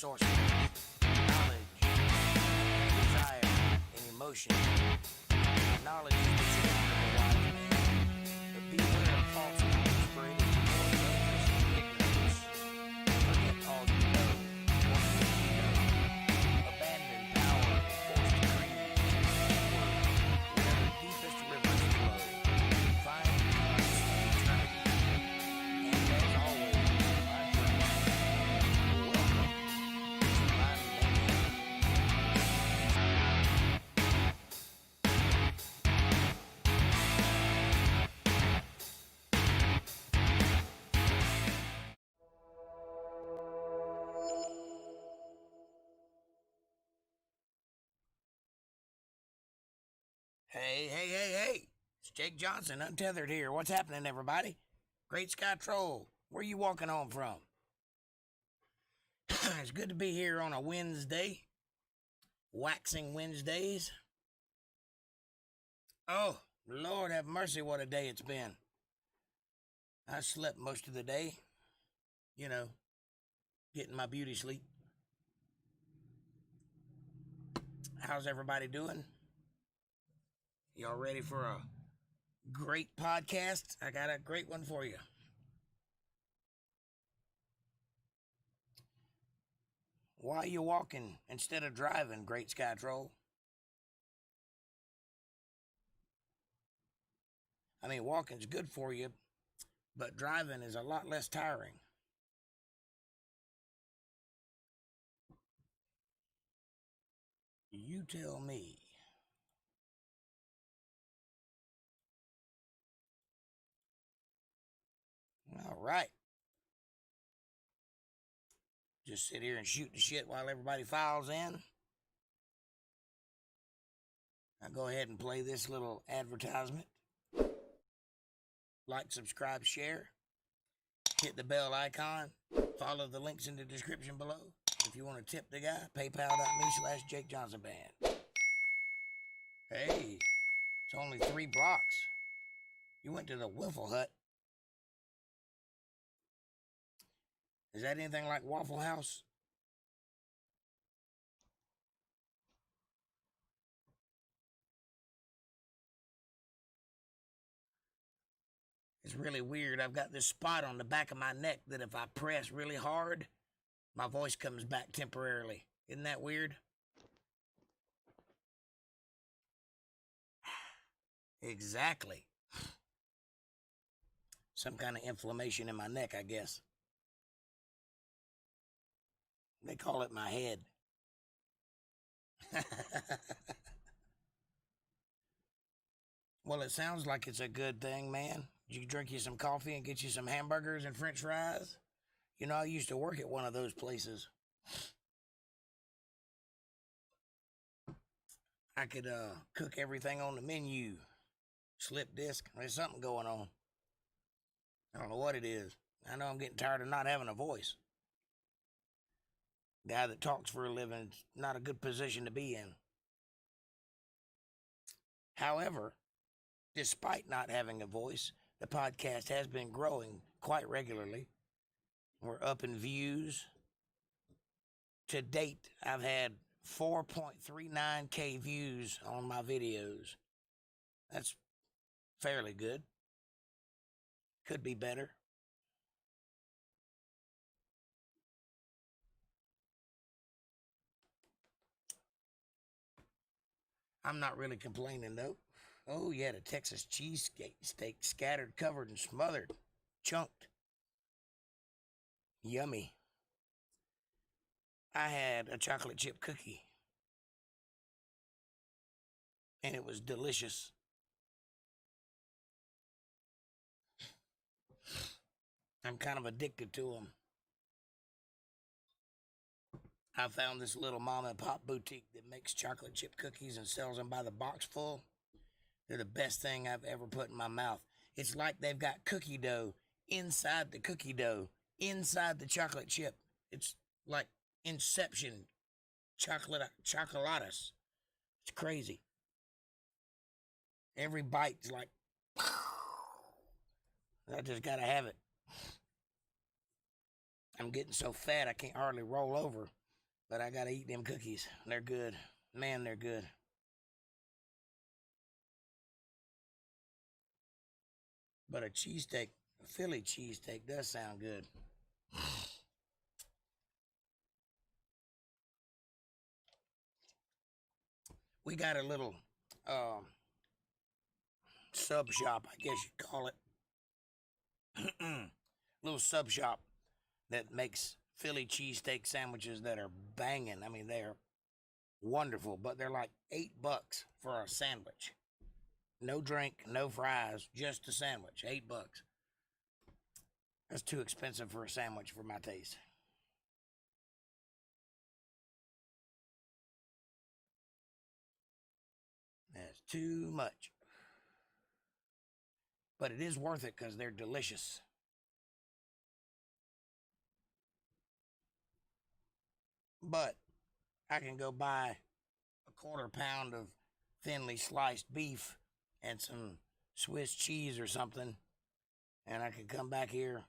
source of knowledge, desire, and emotion. Knowledge is the secret of a wise man, but beware of false knowledge, for it is more dangerous than ignorance. Forget all you know, what you know. Abandon power, force to creed, where the deepest rivers flow. Find peace in eternity. And as always, my friend, welcome to my millennium. Hey. It's Jake Johnson, Untethered here. What's happening, everybody? Great Sky Troll, where you walking home from? It's good to be here on a Wednesday. Waxing Wednesdays. Oh, Lord have mercy, what a day it's been. I slept most of the day. You know, getting my beauty sleep. How's everybody doing? Y'all ready for a great podcast? I got a great one for you. Why you walking instead of driving, Great Sky Troll? I mean, walking's good for you, but driving is a lot less tiring. You tell me. All right. Just sit here and shoot the shit while everybody files in. I'll go ahead and play this little advertisement. Like, subscribe, share. Hit the bell icon. Follow the links in the description below. If you want to tip the guy, paypal.me/JakeJohnsonBand. Hey, it's only 3 blocks. You went to the Waffle Hut. Is that anything like Waffle House? It's really weird. I've got this spot on the back of my neck that if I press really hard, my voice comes back temporarily. Isn't that weird? Exactly. Some kind of inflammation in my neck, I guess. They call it my head. Well, it sounds like it's a good thing, man. You drink you some coffee and get you some hamburgers and french fries. You know, I used to work at one of those places. I could cook everything on the menu. Slip disc. There's something going on. I don't know what it is. I know I'm getting tired of not having a voice. Guy that talks for a living is not a good position to be in. However, despite not having a voice, the podcast has been growing quite regularly. We're up in views. To date, I've had 4.39K views on my videos. That's fairly good. Could be better. I'm not really complaining, though. Oh, yeah, the Texas cheesesteak scattered, covered, and smothered. Chunked. Yummy. I had a chocolate chip cookie. And it was delicious. I'm kind of addicted to them. I found this little mom and pop boutique that makes chocolate chip cookies and sells them by the box full. They're the best thing I've ever put in my mouth. It's like they've got cookie dough inside the cookie dough, inside the chocolate chip. It's like Inception chocolatus. It's crazy. Every bite's like, I just gotta have it. I'm getting so fat I can't hardly roll over. But I gotta eat them cookies. They're good. Man, they're good. But a cheesesteak, a Philly cheesesteak does sound good. We got a little sub shop, I guess you'd call it. Little sub shop that makes Philly cheesesteak sandwiches that are banging. I mean, they're wonderful, but they're like $8 for a sandwich. No drink, no fries, just a sandwich. $8. That's too expensive for a sandwich for my taste. That's too much. But it is worth it because they're delicious. But I can go buy a quarter pound of thinly sliced beef and some Swiss cheese or something, and I can come back here,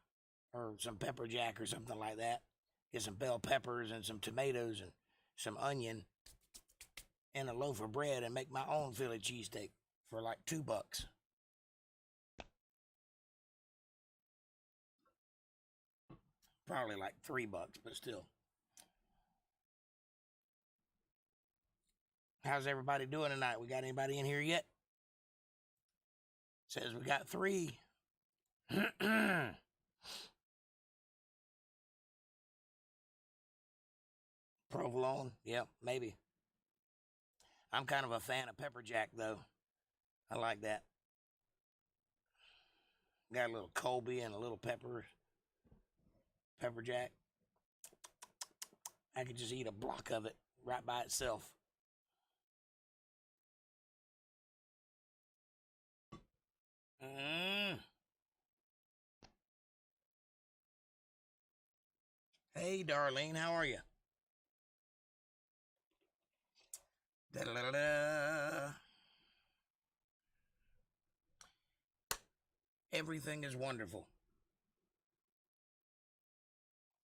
or some pepper jack or something like that, get some bell peppers and some tomatoes and some onion and a loaf of bread and make my own Philly cheesesteak for like $2. Probably like $3, but still. How's everybody doing tonight? We got anybody in here yet? Says we got 3. Provolone? Yep, maybe. I'm kind of a fan of pepper jack, though. I like that. Got a little Colby and a little pepper jack. I could just eat a block of it right by itself. Hey, Darlene, how are you? Da-da-da-da. Everything is wonderful.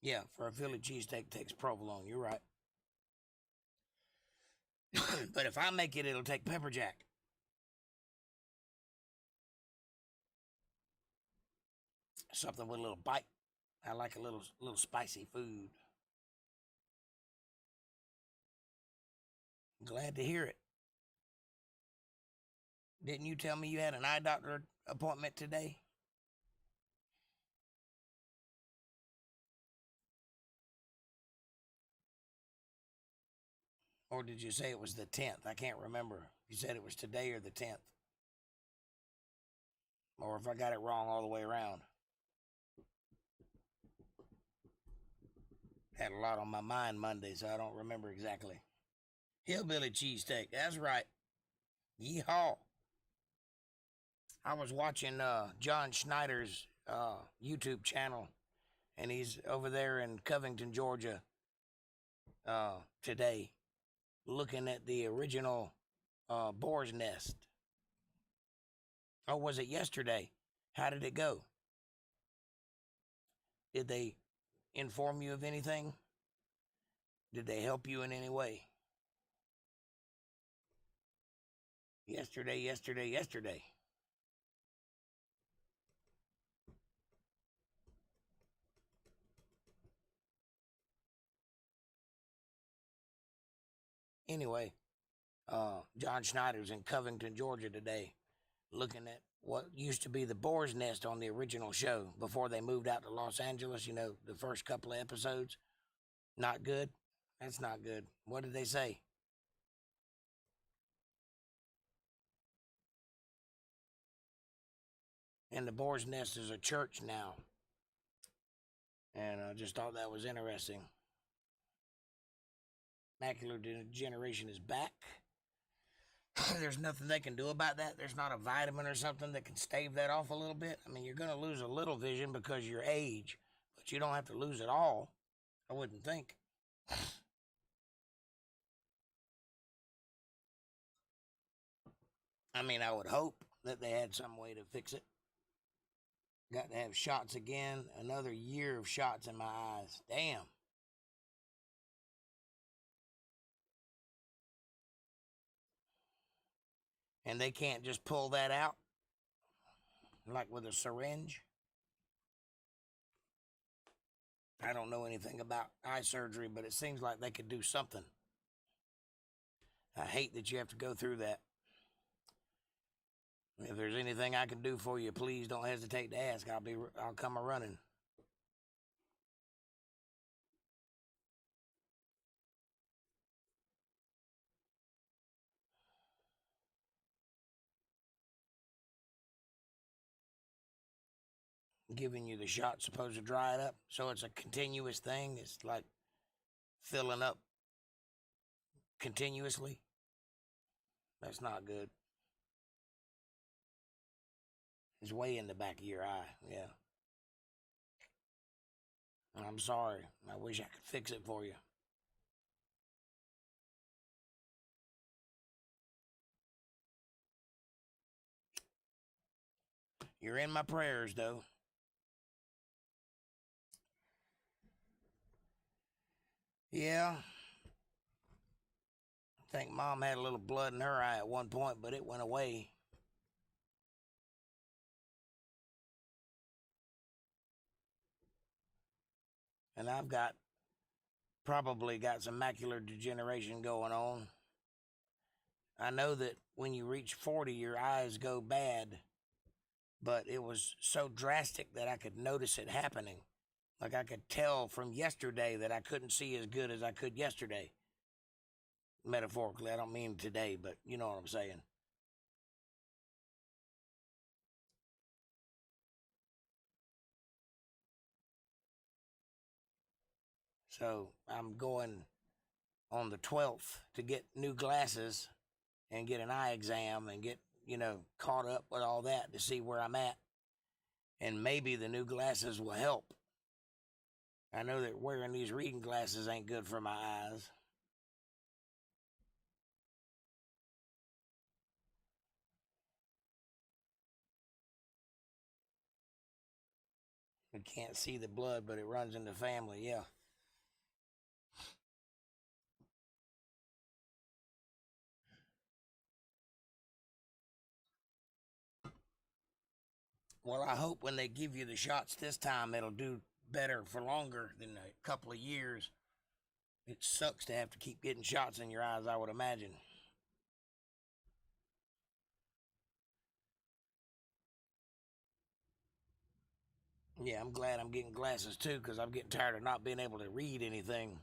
Yeah, for a Philly cheesesteak takes provolone. You're right. But if I make it, it'll take pepper jack. Something with a little bite. I like a little spicy food. Glad to hear it. Didn't you tell me you had an eye doctor appointment today? Or did you say it was the 10th? I can't remember. You said it was today or the 10th. Or if I got it wrong all the way around. Had a lot on my mind Monday, so I don't remember exactly. Hillbilly cheesesteak, that's right. Yeehaw. I was watching John Schneider's YouTube channel, and he's over there in Covington, Georgia today, looking at the original boar's nest. Or was it yesterday? How did it go? Did they inform you of anything? Did they help you in any way? Yesterday. Anyway, John Schneider's in Covington, Georgia today, looking at what used to be the boar's nest on the original show before they moved out to Los Angeles. You know, the first couple of episodes. Not good? That's not good. What did they say? And the boar's nest is a church now. And I just thought that was interesting. Macular degeneration is back. There's nothing they can do about that. There's not a vitamin or something that can stave that off a little bit. I mean, you're going to lose a little vision because of your age, but you don't have to lose it all, I wouldn't think. I mean, I would hope that they had some way to fix it. Got to have shots again. Another year of shots in my eyes. Damn. And they can't just pull that out, like with a syringe. I don't know anything about eye surgery, but it seems like they could do something. I hate that you have to go through that. If there's anything I can do for you, please don't hesitate to ask. I'll come a-running. Giving you the shot supposed to dry it up, so it's a continuous thing. It's like filling up continuously. That's not good. It's way in the back of your eye, yeah. I'm sorry. I wish I could fix it for you. You're in my prayers, though. Yeah. I think Mom had a little blood in her eye at one point, but it went away. And I've probably got some macular degeneration going on. I know that when you reach 40, your eyes go bad, but it was so drastic that I could notice it happening. Like I could tell from yesterday that I couldn't see as good as I could yesterday. Metaphorically, I don't mean today, but you know what I'm saying. So I'm going on the 12th to get new glasses and get an eye exam and get, caught up with all that to see where I'm at. And maybe the new glasses will help. I know that wearing these reading glasses ain't good for my eyes. You can't see the blood, but it runs in the family, yeah. Well, I hope when they give you the shots this time, it'll do better for longer than a couple of years. It sucks to have to keep getting shots in your eyes, I would imagine. Yeah, I'm glad I'm getting glasses too, because I'm getting tired of not being able to read anything.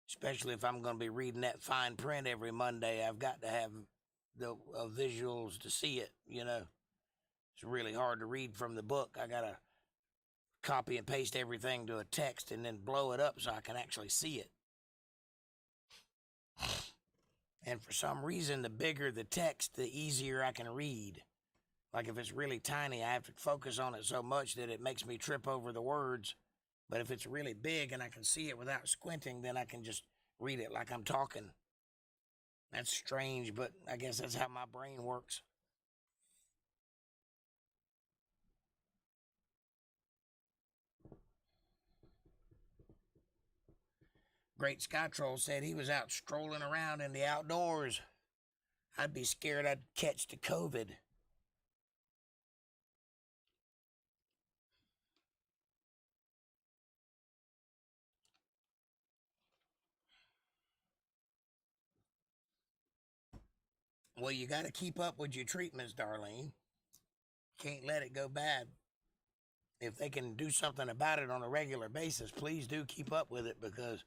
Especially if I'm going to be reading that fine print every Monday, I've got to have the visuals to see it, It's really hard to read from the book. I got to copy and paste everything to a text and then blow it up so I can actually see it. And for some reason, the bigger the text, the easier I can read. Like if it's really tiny, I have to focus on it so much that it makes me trip over the words. But if it's really big and I can see it without squinting, then I can just read it like I'm talking. That's strange, but I guess that's how my brain works. Great Sky Troll said he was out strolling around in the outdoors. I'd be scared I'd catch the COVID. Well, you got to keep up with your treatments, Darlene. Can't let it go bad. If they can do something about it on a regular basis, please do keep up with it, because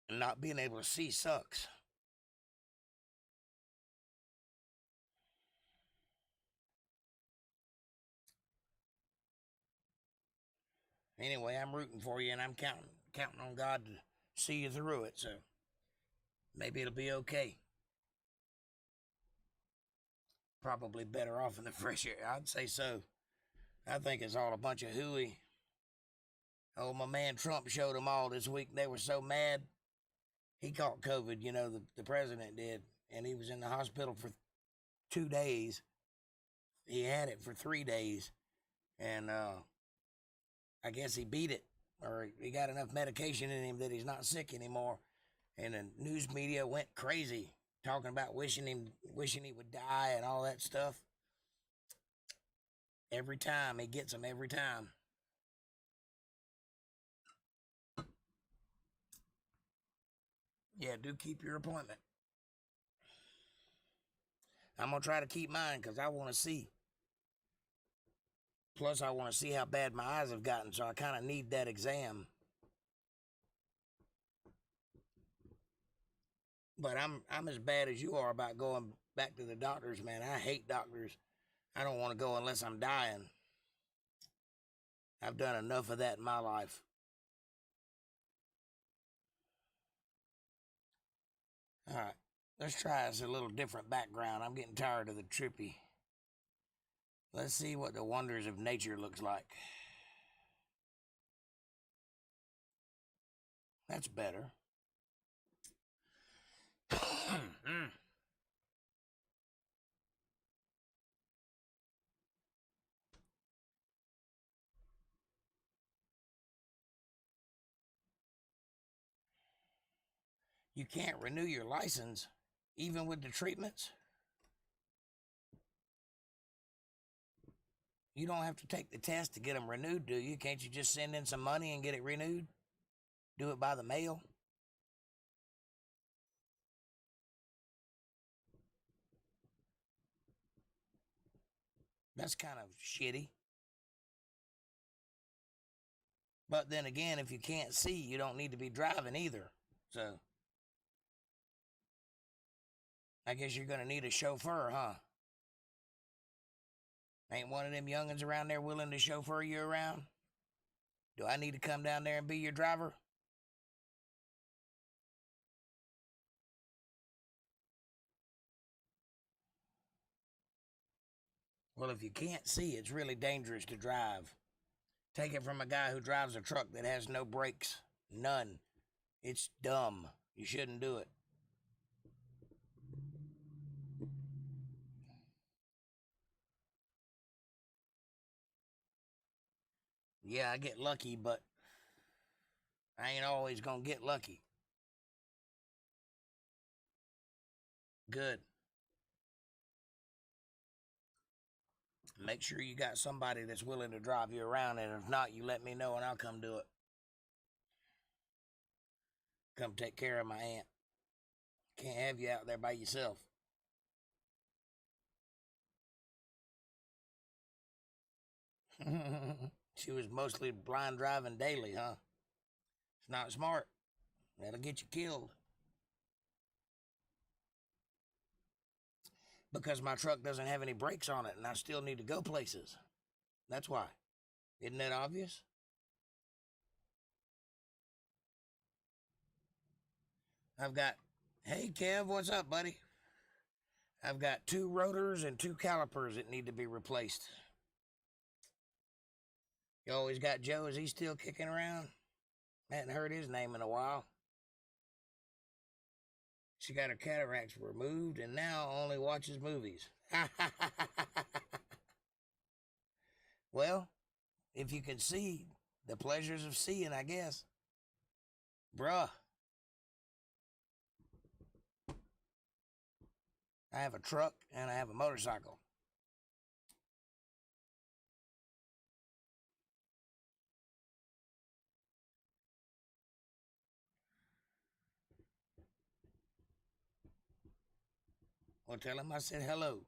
not being able to see sucks. Anyway, I'm rooting for you, and I'm counting on God to see you through it, so maybe it'll be okay. Probably better off in the fresh air. I'd say so. I think it's all a bunch of hooey. Oh, my man Trump showed them all this week. They were so mad. He caught COVID, the president did, and he was in the hospital for 2 days. He had it for 3 days, and I guess he beat it. or he got enough medication in him that he's not sick anymore. And the news media went crazy talking about wishing he would die and all that stuff. Every time he gets them, every time. Yeah, do keep your appointment. I'm going to try to keep mine because I want to see. Plus, I want to see how bad my eyes have gotten, so I kind of need that exam. But I'm as bad as you are about going back to the doctors, man. I hate doctors. I don't want to go unless I'm dying. I've done enough of that in my life. All right, let's try this a little different background. I'm getting tired of the trippy. Let's see what the wonders of nature looks like. That's better. You can't renew your license, even with the treatments. You don't have to take the test to get them renewed, do you? Can't you just send in some money and get it renewed? Do it by the mail? That's kind of shitty. But then again, if you can't see, you don't need to be driving either. So, I guess you're going to need a chauffeur, huh? Ain't one of them youngins around there willing to chauffeur you around? Do I need to come down there and be your driver? Well, if you can't see, it's really dangerous to drive. Take it from a guy who drives a truck that has no brakes. None. It's dumb. You shouldn't do it. Yeah, I get lucky, but I ain't always gonna get lucky. Good. Make sure you got somebody that's willing to drive you around, and if not, you let me know and I'll come do it. Come take care of my aunt. Can't have you out there by yourself. She was mostly blind driving daily, huh? It's not smart. That'll get you killed. Because my truck doesn't have any brakes on it and I still need to go places. That's why. Isn't that obvious? I've got, hey Kev, what's up, buddy? I've got 2 rotors and 2 calipers that need to be replaced. You always got Joe, is he still kicking around? Hadn't heard his name in a while. She got her cataracts removed and now only watches movies. Well, if you can see, the pleasures of seeing, I guess. Bruh. I have a truck and I have a motorcycle. Well, tell him I said hello.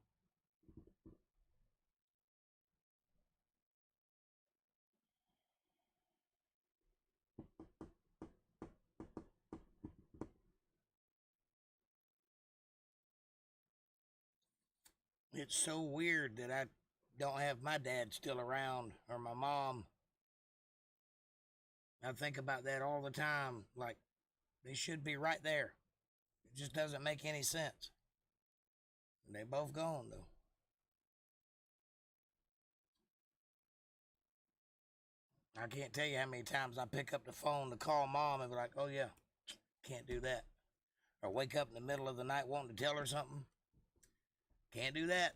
It's so weird that I don't have my dad still around or my mom. I think about that all the time. Like, they should be right there. It just doesn't make any sense. And they both gone, though. I can't tell you how many times I pick up the phone to call mom and be like, oh, yeah, can't do that. Or wake up in the middle of the night wanting to tell her something. Can't do that.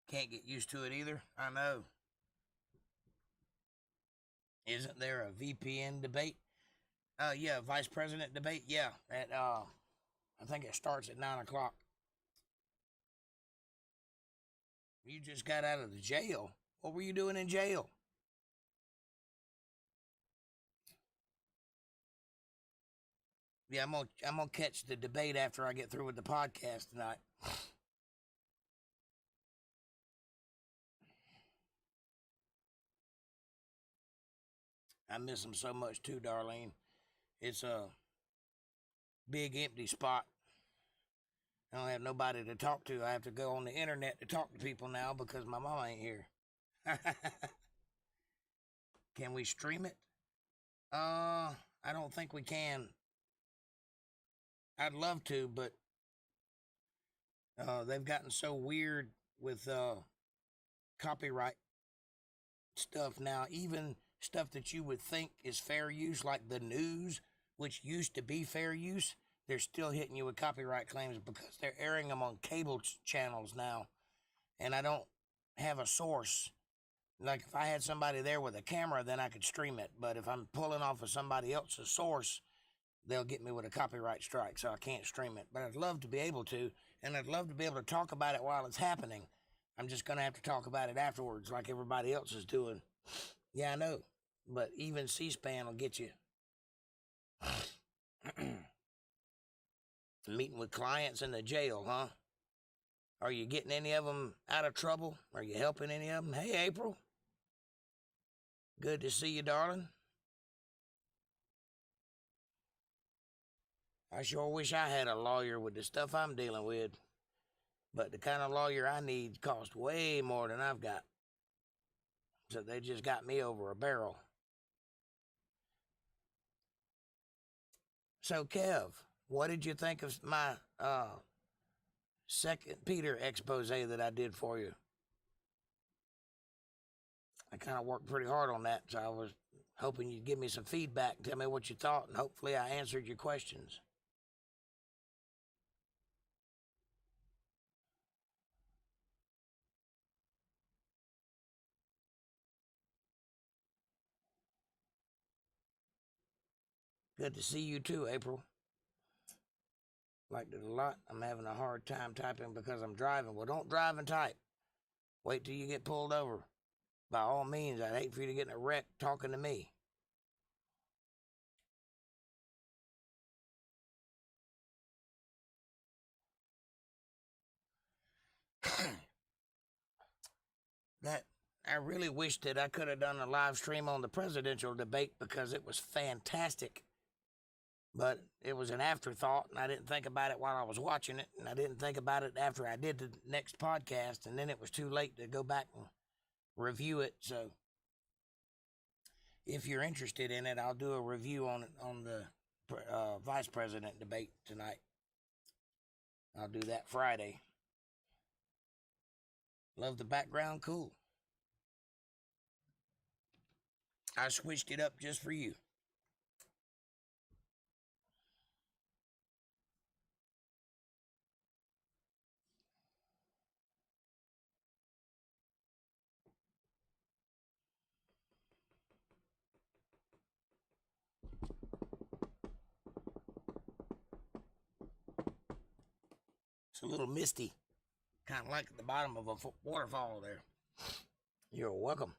Can't get used to it either. I know. Isn't there a VPN debate? Yeah, vice president debate. Yeah, at I think it starts at 9 o'clock. You just got out of the jail. What were you doing in jail? Yeah, I'm gonna catch the debate after I get through with the podcast tonight. I miss them so much too, Darlene. It's a big empty spot. I don't have nobody to talk to. I have to go on the internet to talk to people now because my mama ain't here. Can we stream it? I don't think we can. I'd love to, but they've gotten so weird with copyright stuff now. Even stuff that you would think is fair use, like the news, which used to be fair use, they're still hitting you with copyright claims because they're airing them on cable channels now. And I don't have a source. Like, if I had somebody there with a camera, then I could stream it. But if I'm pulling off of somebody else's source, they'll get me with a copyright strike, so I can't stream it. But I'd love to be able to, and I'd love to be able to talk about it while it's happening. I'm just going to have to talk about it afterwards like everybody else is doing. Yeah, I know. But even C-SPAN will get you. Meeting with clients in the jail, huh? Are you getting any of them out of trouble? Are you helping any of them? Hey, April. Good to see you, darling. I sure wish I had a lawyer with the stuff I'm dealing with. But the kind of lawyer I need costs way more than I've got. So they just got me over a barrel. So, Kev, what did you think of my Second Peter expose that I did for you? I kind of worked pretty hard on that, so I was hoping you'd give me some feedback and tell me what you thought, and hopefully I answered your questions. Good to see you too, April. Liked it a lot. I'm having a hard time typing because I'm driving. Well, don't drive and type. Wait till you get pulled over. By all means, I'd hate for you to get in a wreck talking to me. That I really wish that I could have done a live stream on the presidential debate because it was fantastic. But it was an afterthought, and I didn't think about it while I was watching it, and I didn't think about it after I did the next podcast, and then it was too late to go back and review it. So if you're interested in it, I'll do a review on the vice president debate tonight. I'll do that Friday. Love the background, cool. I switched it up just for you. It's a little misty, kind of like at the bottom of a waterfall there. You're welcome.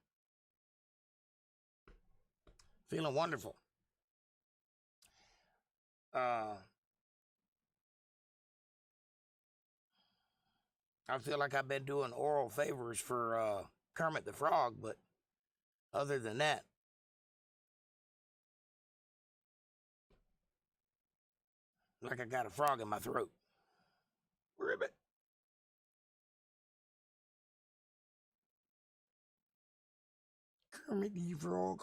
Feeling wonderful. I feel like I've been doing oral favors for Kermit the Frog, but other than that, like I got a frog in my throat. Ribbit. Kermit the Frog.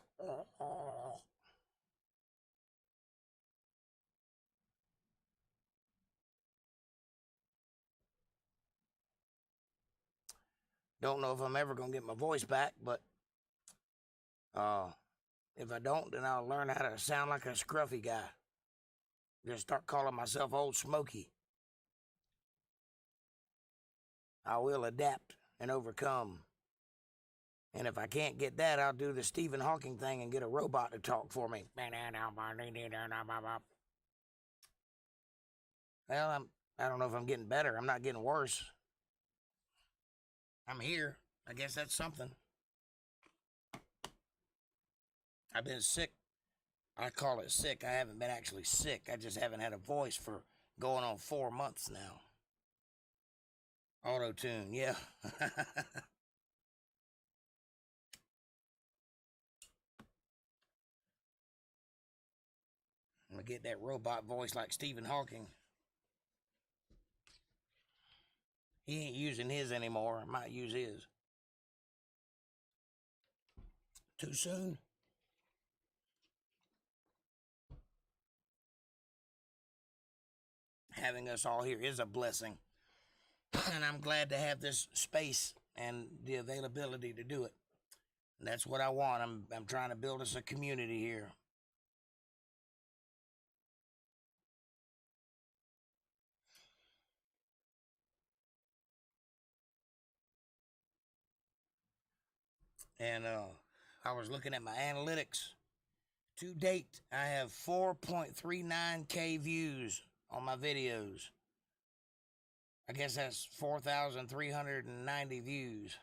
Don't know if I'm ever going to get my voice back, but if I don't, then I'll learn how to sound like a scruffy guy. Just start calling myself Old Smoky. I will adapt. and overcome. And if I can't get that, I'll do the Stephen Hawking thing and get a robot to talk for me. Well, I don't know if I'm getting better. I'm not getting worse. I'm here. I guess that's something. I've been sick. I call it sick. I haven't been actually sick. I just haven't had a voice for going on 4 months now. Auto-tune, yeah. I'm going to get that robot voice like Stephen Hawking. He ain't using his anymore. I might use his. Too soon? Having us all here is a blessing. And I'm glad to have this space and the availability to do it. And that's what I want. I'm trying to build us a community here. And I was looking at my analytics. To date, I have 4.39K views on my videos. I guess that's 4,390 views.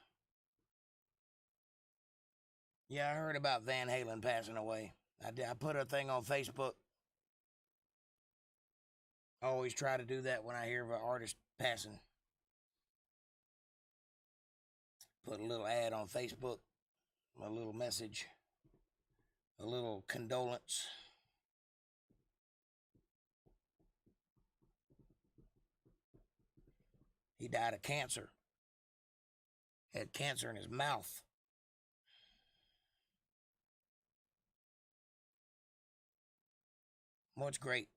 Yeah, I heard about Van Halen passing away. I put a thing on Facebook. I always try to do that when I hear of an artist passing. Put a little ad on Facebook, a little message, a little condolence. He died of cancer. Had cancer in his mouth. What's great?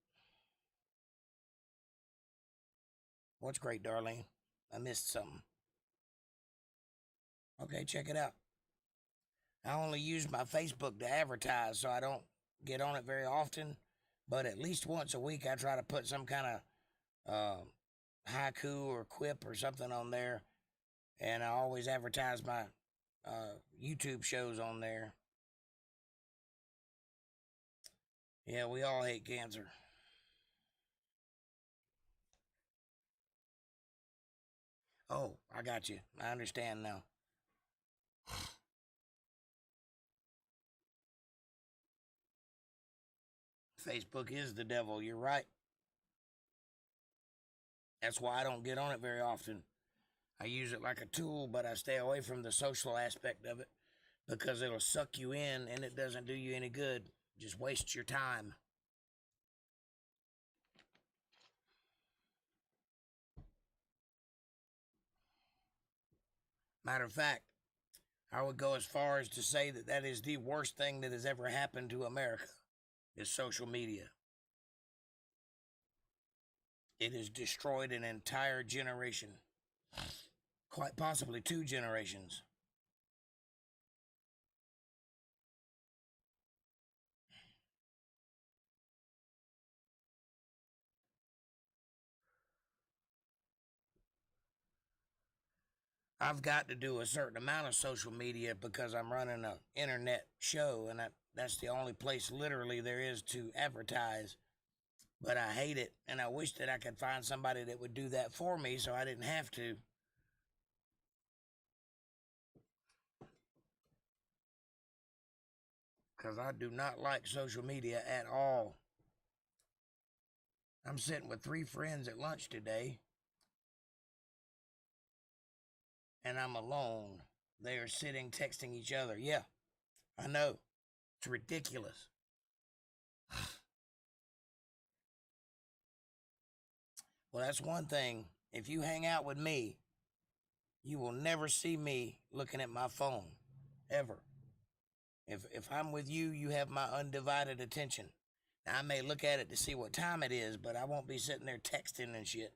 What's great, Darlene? I missed something. Okay, check it out. I only use my Facebook to advertise, so I don't get on it very often. But at least once a week, I try to put some kind of haiku or quip or something on there. And I always advertise my YouTube shows on there. Yeah, we all hate cancer. Oh, I got you. I understand now. Facebook is the devil, you're right. That's why I don't get on it very often. I use it like a tool, but I stay away from the social aspect of it because it'll suck you in and it doesn't do you any good. Just waste your time. Matter of fact, I would go as far as to say that that is the worst thing that has ever happened to America, is social media. It has destroyed an entire generation, quite possibly 2 generations. I've got to do a certain amount of social media because I'm running an internet show, and that's the only place literally there is to advertise. But I hate it, and I wish that I could find somebody that would do that for me so I didn't have to. Because I do not like social media at all. I'm sitting with 3 friends at lunch today, and I'm alone. They are sitting texting each other. Yeah, I know. It's ridiculous. Well, that's one thing. If you hang out with me, you will never see me looking at my phone. Ever. If I'm with you, you have my undivided attention. Now, I may look at it to see what time it is, but I won't be sitting there texting and shit.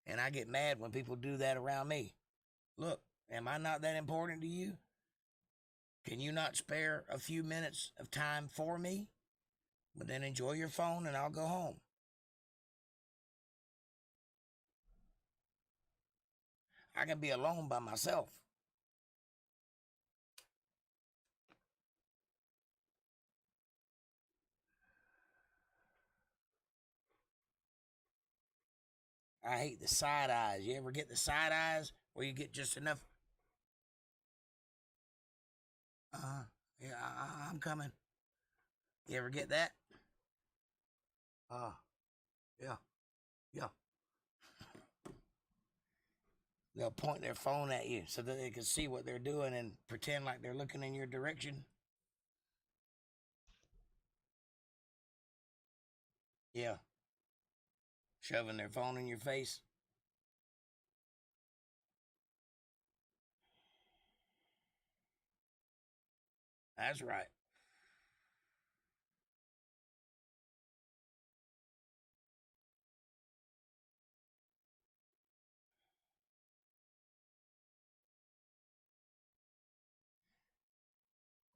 And I get mad when people do that around me. Look, am I not that important to you? Can you not spare a few minutes of time for me? But then enjoy your phone and I'll go home. I can be alone by myself. I hate the side eyes. You ever get the side eyes where you get just enough? Yeah, I'm coming. You ever get that? Yeah, yeah. They'll point their phone at you so that they can see what they're doing and pretend like they're looking in your direction. Yeah. Shoving their phone in your face. That's right.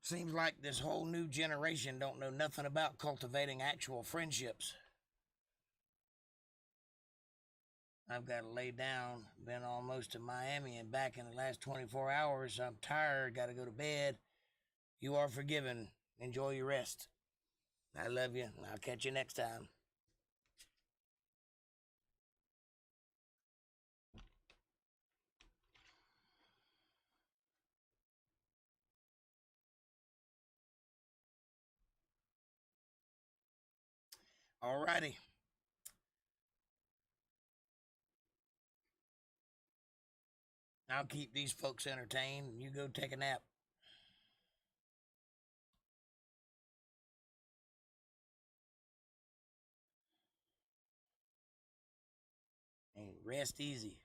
Seems like this whole new generation don't know nothing about cultivating actual friendships. I've got to lay down. Been almost to Miami and back in the last 24 hours. I'm tired. Got to go to bed. You are forgiven. Enjoy your rest. I love you. I'll catch you next time. Alrighty. I'll keep these folks entertained. You go take a nap. And rest easy.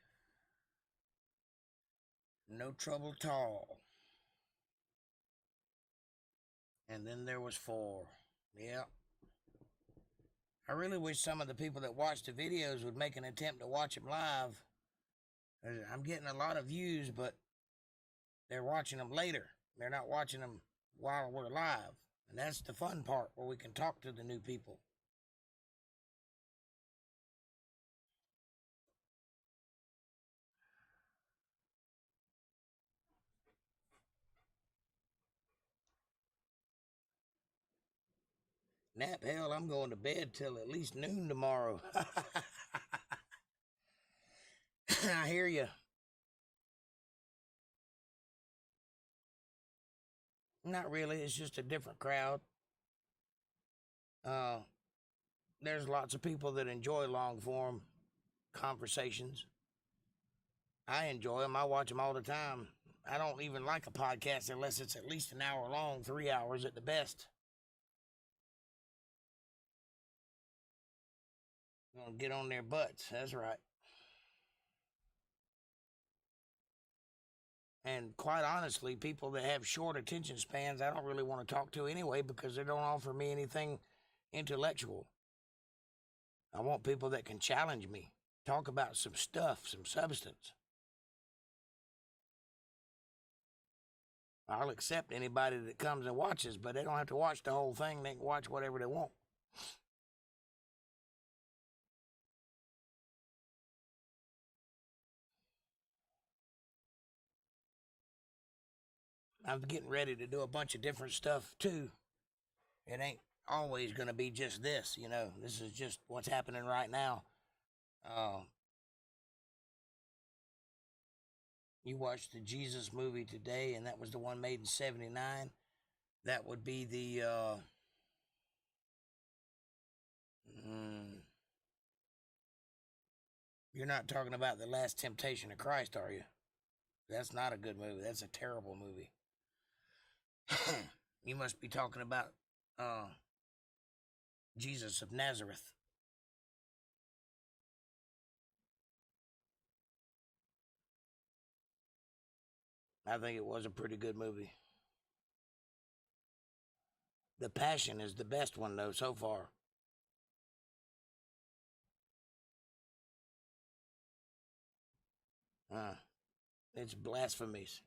No trouble at all. And then there was 4. Yeah. I really wish some of the people that watch the videos would make an attempt to watch them live. I'm getting a lot of views, but they're watching them later. They're not watching them while we're live. And that's the fun part, where we can talk to the new people. Nap, hell, I'm going to bed till at least noon tomorrow. I hear you. Not really. It's just a different crowd. Uh, there's lots of people that enjoy long form conversations. I enjoy them. I watch them all the time. I don't even like a podcast unless it's at least an hour long, 3 hours at the best. Gonna get on their butts. That's right. And quite honestly, people that have short attention spans, I don't really want to talk to anyway because they don't offer me anything intellectual. I want people that can challenge me, talk about some stuff, some substance. I'll accept anybody that comes and watches, but they don't have to watch the whole thing. They can watch whatever they want. I'm getting ready to do a bunch of different stuff too. It ain't always going to be just this, you know. This is just what's happening right now. Uh, you watched the Jesus movie today, and that was the one made in '79. That would be the you're not talking about The Last Temptation of Christ, are you? That's not a good movie. That's a terrible movie. You must be talking about uh, Jesus of Nazareth. I think it was a pretty good movie. The Passion is the best one, though, so far. It's blasphemous.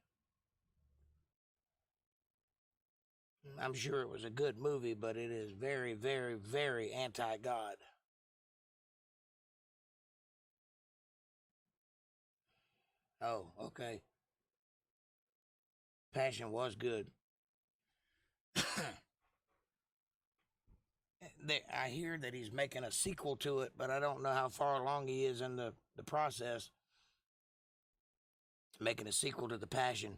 I'm sure it was a good movie, but it is very, very, very anti-God. Oh, okay. Passion was good. I hear that he's making a sequel to it, but I don't know how far along he is in the process. Making a sequel to The Passion,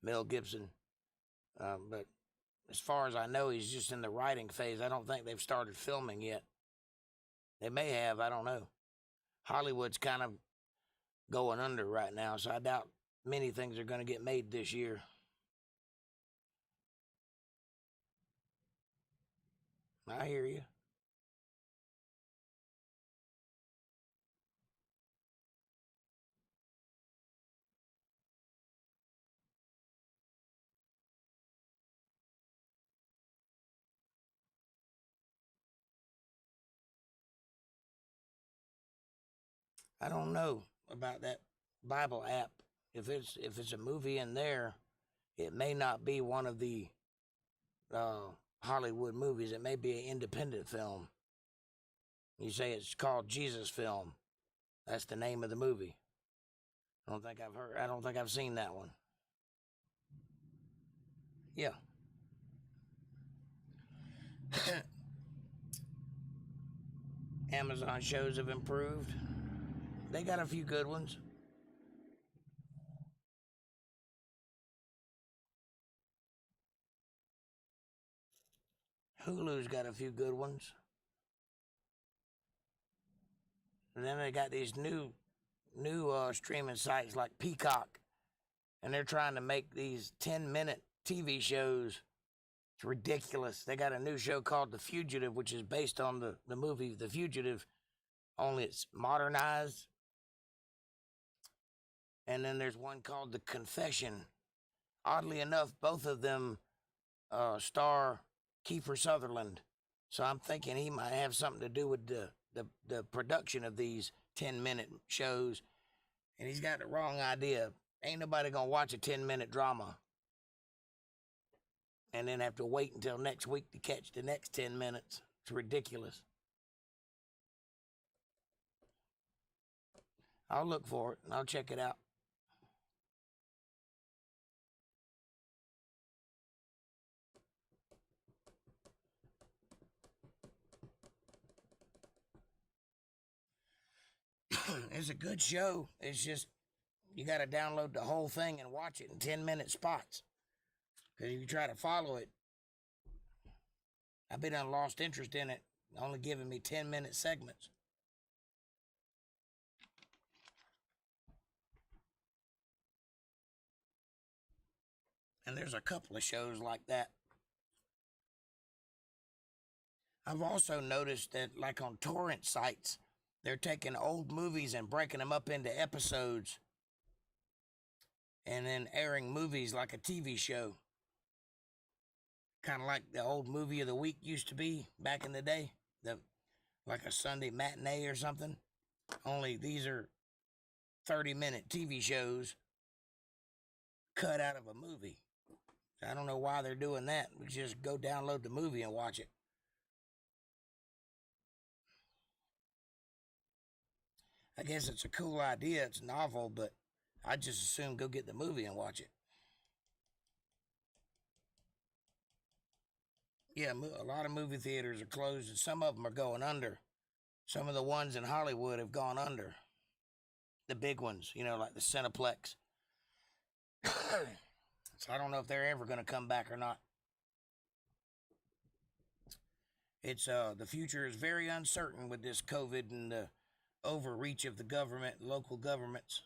Mel Gibson. But as far as I know, he's just in the writing phase. I don't think they've started filming yet. They may have, I don't know. Hollywood's kind of going under right now, so I doubt many things are going to get made this year. I hear you. I don't know about that Bible app. If it's a movie in there, it may not be one of the Hollywood movies. It may be an independent film. You say it's called Jesus Film. That's the name of the movie. I don't think I've seen that one. Yeah. Amazon shows have improved. They got a few good ones. Hulu's got a few good ones. And then they got these new streaming sites like Peacock, and they're trying to make these 10-minute TV shows. It's ridiculous. They got a new show called The Fugitive, which is based on the movie The Fugitive, only it's modernized. And then there's one called The Confession. Oddly enough, both of them star Kiefer Sutherland. So I'm thinking he might have something to do with the production of these 10-minute shows. And he's got the wrong idea. Ain't nobody gonna watch a 10-minute drama and then have to wait until next week to catch the next 10 minutes. It's ridiculous. I'll look for it and I'll check it out. It's a good show. It's just you got to download the whole thing and watch it in 10-minute spots. Because if you try to follow it, I've been lost interest in it, only giving me 10-minute segments. And there's a couple of shows like that. I've also noticed that, like on torrent sites, they're taking old movies and breaking them up into episodes and then airing movies like a TV show. Kind of like the old movie of the week used to be back in the day, like a Sunday matinee or something. Only these are 30-minute TV shows cut out of a movie. I don't know why they're doing that. We just go download the movie and watch it. I guess it's a cool idea. It's novel, but I just assume go get the movie and watch it. Yeah, a lot of movie theaters are closed, and some of them are going under. Some of the ones in Hollywood have gone under. The big ones, like the Cineplex. So I don't know if they're ever going to come back or not. It's the future is very uncertain with this COVID and the overreach of the government, local governments,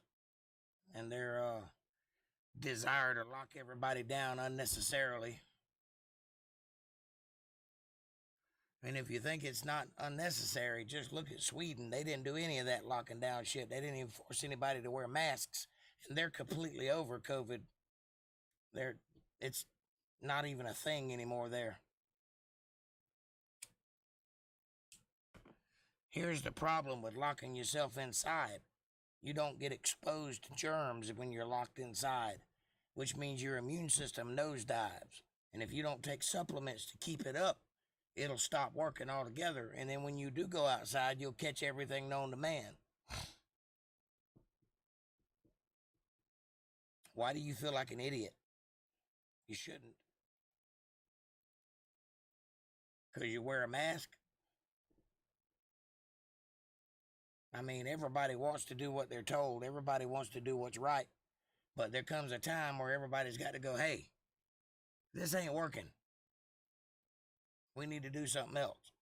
and their desire to lock everybody down unnecessarily. And if you think it's not unnecessary, just look at Sweden. They didn't do any of that locking down shit. They didn't even force anybody to wear masks, and they're completely over COVID. It's not even a thing anymore there. Here's the problem with locking yourself inside. You don't get exposed to germs when you're locked inside, which means your immune system nosedives. And if you don't take supplements to keep it up, it'll stop working altogether. And then when you do go outside, you'll catch everything known to man. Why do you feel like an idiot? You shouldn't. Because you wear a mask? I mean, everybody wants to do what they're told. Everybody wants to do what's right. But there comes a time where everybody's got to go, hey, this ain't working. We need to do something else.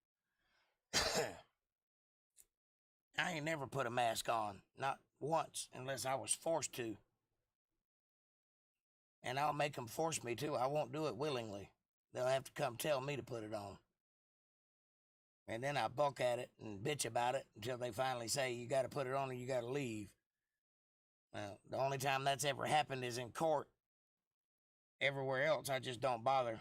I ain't never put a mask on. Not once, unless I was forced to. And I'll make them force me to. I won't do it willingly. They'll have to come tell me to put it on. And then I buck at it and bitch about it until they finally say, you got to put it on or you got to leave. The only time that's ever happened is in court. Everywhere else, I just don't bother.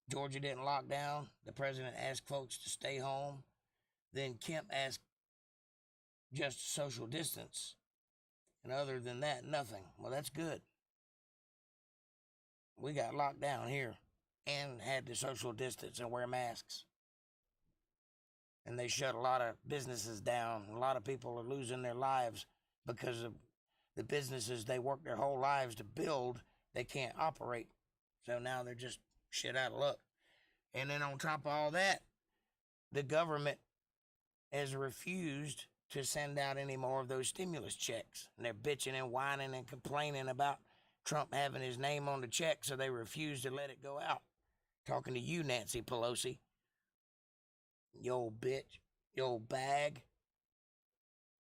Georgia didn't lock down. The president asked folks to stay home. Then Kemp asked just social distance. And other than that, nothing. Well, that's good. We got locked down here and had to social distance and wear masks. And they shut a lot of businesses down. A lot of people are losing their lives because of the businesses they worked their whole lives to build, they can't operate. So now they're just shit out of luck. And then on top of all that, the government has refused to send out any more of those stimulus checks. And they're bitching and whining and complaining about Trump having his name on the check, so they refuse to let it go out. Talking to you, Nancy Pelosi. You old bitch. You old bag.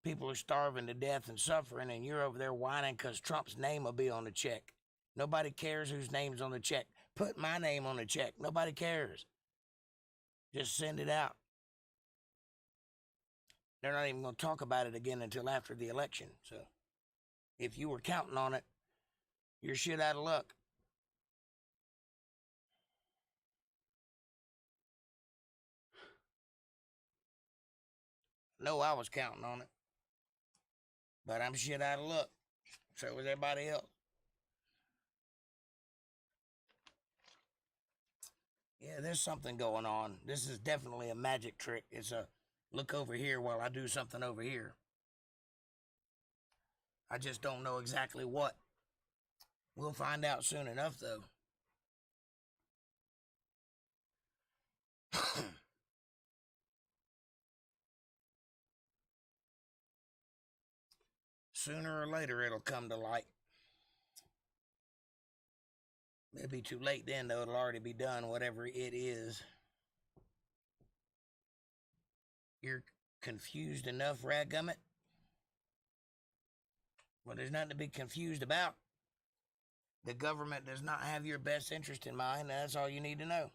People are starving to death and suffering, and you're over there whining because Trump's name will be on the check. Nobody cares whose name's on the check. Put my name on the check. Nobody cares. Just send it out. They're not even going to talk about it again until after the election. So if you were counting on it, you're shit out of luck. No, I was counting on it. But I'm shit out of luck. So was everybody else. Yeah, there's something going on. This is definitely a magic trick. It's a look over here while I do something over here. I just don't know exactly what. We'll find out soon enough, though. Sooner or later, it'll come to light. It'll be too late then, though. It'll already be done, whatever it is. You're confused enough, Radgummit? Well, there's nothing to be confused about. The government does not have your best interest in mind, and that's all you need to know.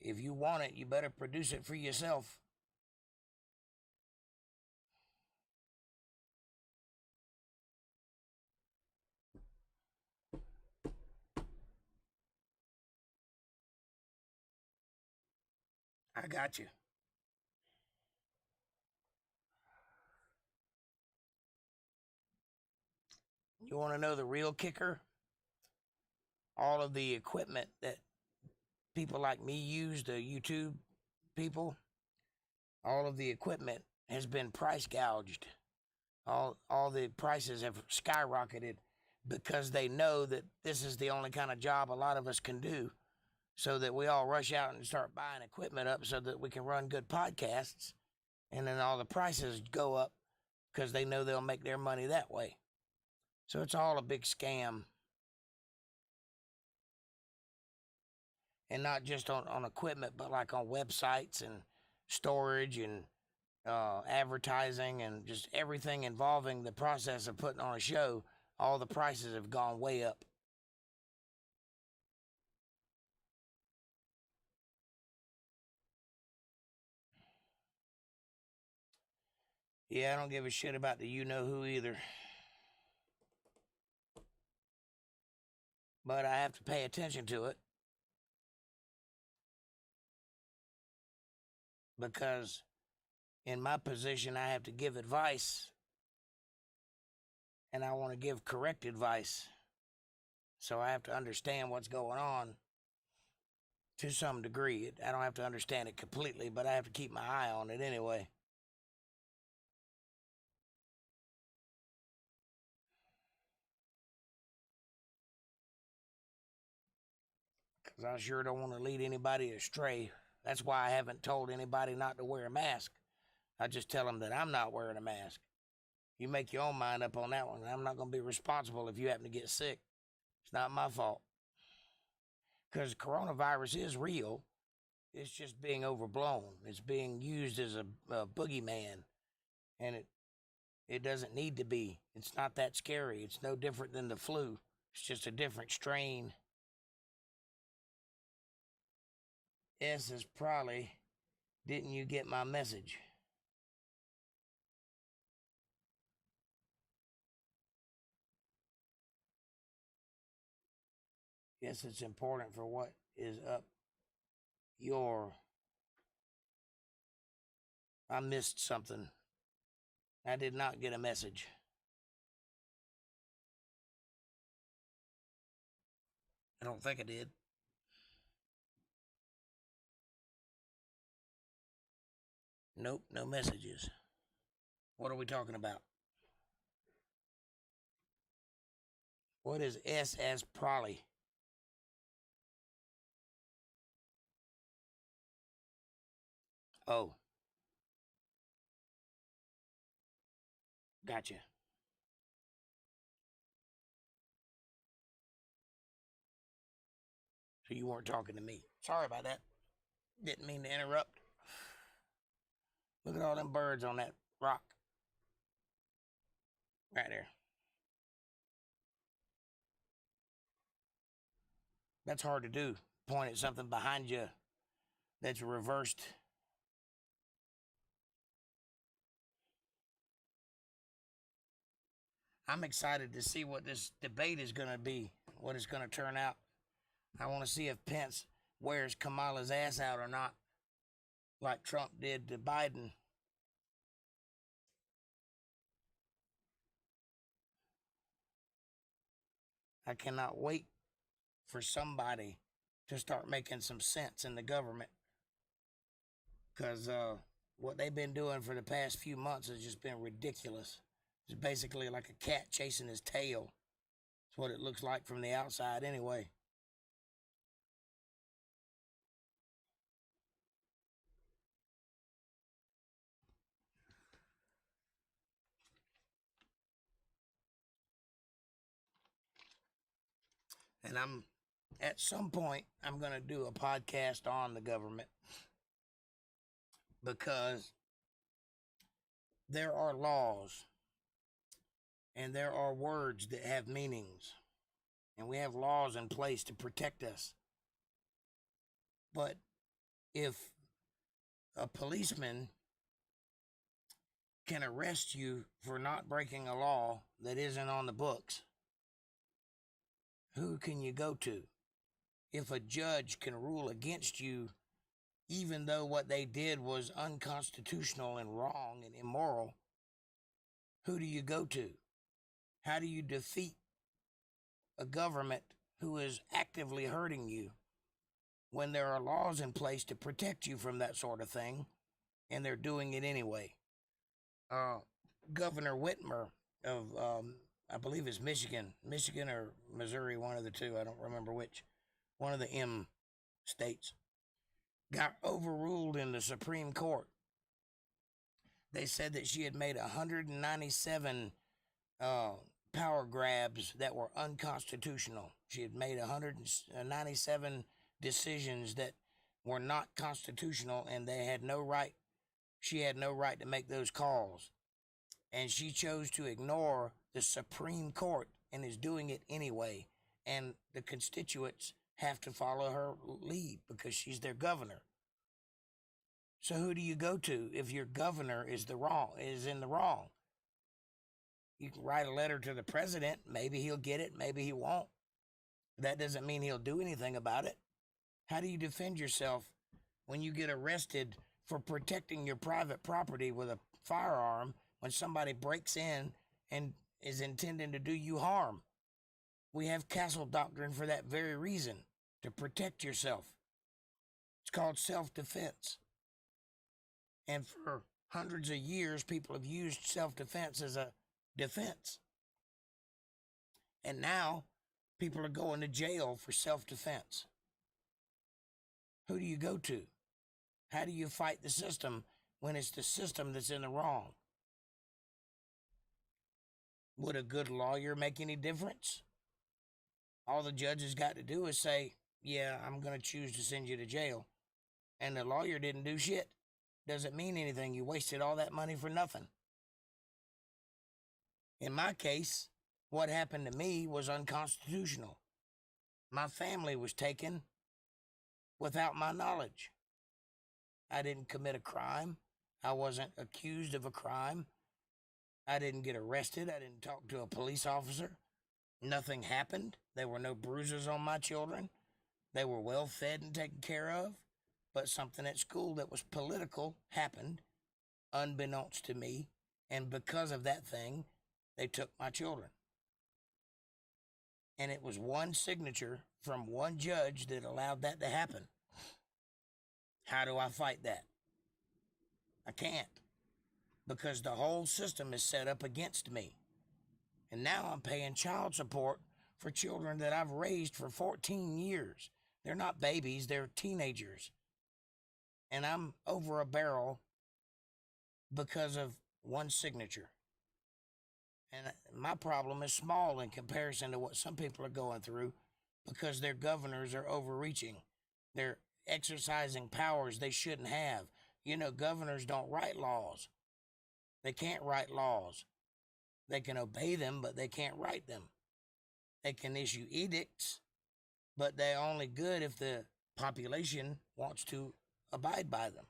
If you want it, you better produce it for yourself. I got you. You want to know the real kicker? All of the equipment that people like me use, the YouTube people, all of the equipment has been price gouged. All the prices have skyrocketed because they know that this is the only kind of job a lot of us can do, so that we all rush out and start buying equipment up so that we can run good podcasts, and then all the prices go up because they know they'll make their money that way. So it's all a big scam. And not just on equipment, but like on websites and storage and advertising and just everything involving the process of putting on a show. All the prices have gone way up. Yeah, I don't give a shit about the you-know-who either. But I have to pay attention to it. Because in my position, I have to give advice. And I want to give correct advice. So I have to understand what's going on to some degree. I don't have to understand it completely, but I have to keep my eye on it anyway. because I sure don't want to lead anybody astray. That's why I haven't told anybody not to wear a mask. I just tell them that I'm not wearing a mask. You make your own mind up on that one. I'm not going to be responsible if you happen to get sick. It's not my fault. Because coronavirus is real. It's just being overblown. It's being used as a boogeyman. And it doesn't need to be. It's not that scary. It's no different than the flu. It's just a different strain. S is probably, didn't you get my message? Yes, it's important for what is up your... I missed something. I did not get a message. I don't think I did. Nope, no messages. What are we talking about? What is S as probably? Oh. Gotcha. So you weren't talking to me. Sorry about that. Didn't mean to interrupt. Look at all them birds on that rock. Right there. That's hard to do. Point at something behind you that's reversed. I'm excited to see what this debate is going to be, what it's going to turn out. I want to see if Pence wears Kamala's ass out or not, like Trump did to Biden. I cannot wait for somebody to start making some sense in the government, because what they've been doing for the past few months has just been ridiculous. It's basically like a cat chasing his tail. That's what it looks like from the outside anyway. And at some point, I'm going to do a podcast on the government, because there are laws and there are words that have meanings, and we have laws in place to protect us. But if a policeman can arrest you for not breaking a law that isn't on the books, who can you go to? If a judge can rule against you, even though what they did was unconstitutional and wrong and immoral, who do you go to? How do you defeat a government who is actively hurting you when there are laws in place to protect you from that sort of thing, and they're doing it anyway? Governor Whitmer of, I believe it's Michigan or Missouri, one of the two, I don't remember which, one of the M states, got overruled in the Supreme Court. They said that she had made 197 power grabs that were unconstitutional. She had made 197 decisions that were not constitutional, and they had no right. She had no right to make those calls. And she chose to ignore the Supreme Court and is doing it anyway. And the constituents have to follow her lead because she's their governor. So who do you go to if your governor is in the wrong? You can write a letter to the president. Maybe he'll get it. Maybe he won't. That doesn't mean he'll do anything about it. How do you defend yourself when you get arrested for protecting your private property with a firearm when somebody breaks in and is intending to do you harm? We have castle doctrine for that very reason, to protect yourself. It's called self-defense. And for hundreds of years, people have used self-defense as a defense. And now, people are going to jail for self-defense. Who do you go to? How do you fight the system when it's the system that's in the wrong? Would a good lawyer make any difference? All the judges got to do is say, yeah, I'm going to choose to send you to jail. And the lawyer didn't do shit. Doesn't mean anything. You wasted all that money for nothing. In my case, what happened to me was unconstitutional. My family was taken without my knowledge. I didn't commit a crime. I wasn't accused of a crime. I didn't get arrested. I didn't talk to a police officer. Nothing happened. There were no bruises on my children. They were well fed and taken care of. But something at school that was political happened, unbeknownst to me. And because of that thing, they took my children. And it was one signature from one judge that allowed that to happen. How do I fight that? I can't. Because the whole system is set up against me. And now I'm paying child support for children that I've raised for 14 years. They're not babies, they're teenagers. And I'm over a barrel because of one signature. And my problem is small in comparison to what some people are going through because their governors are overreaching. They're exercising powers they shouldn't have. You know, governors don't write laws. They can't write laws. They can obey them, but they can't write them. They can issue edicts, but they're only good if the population wants to abide by them.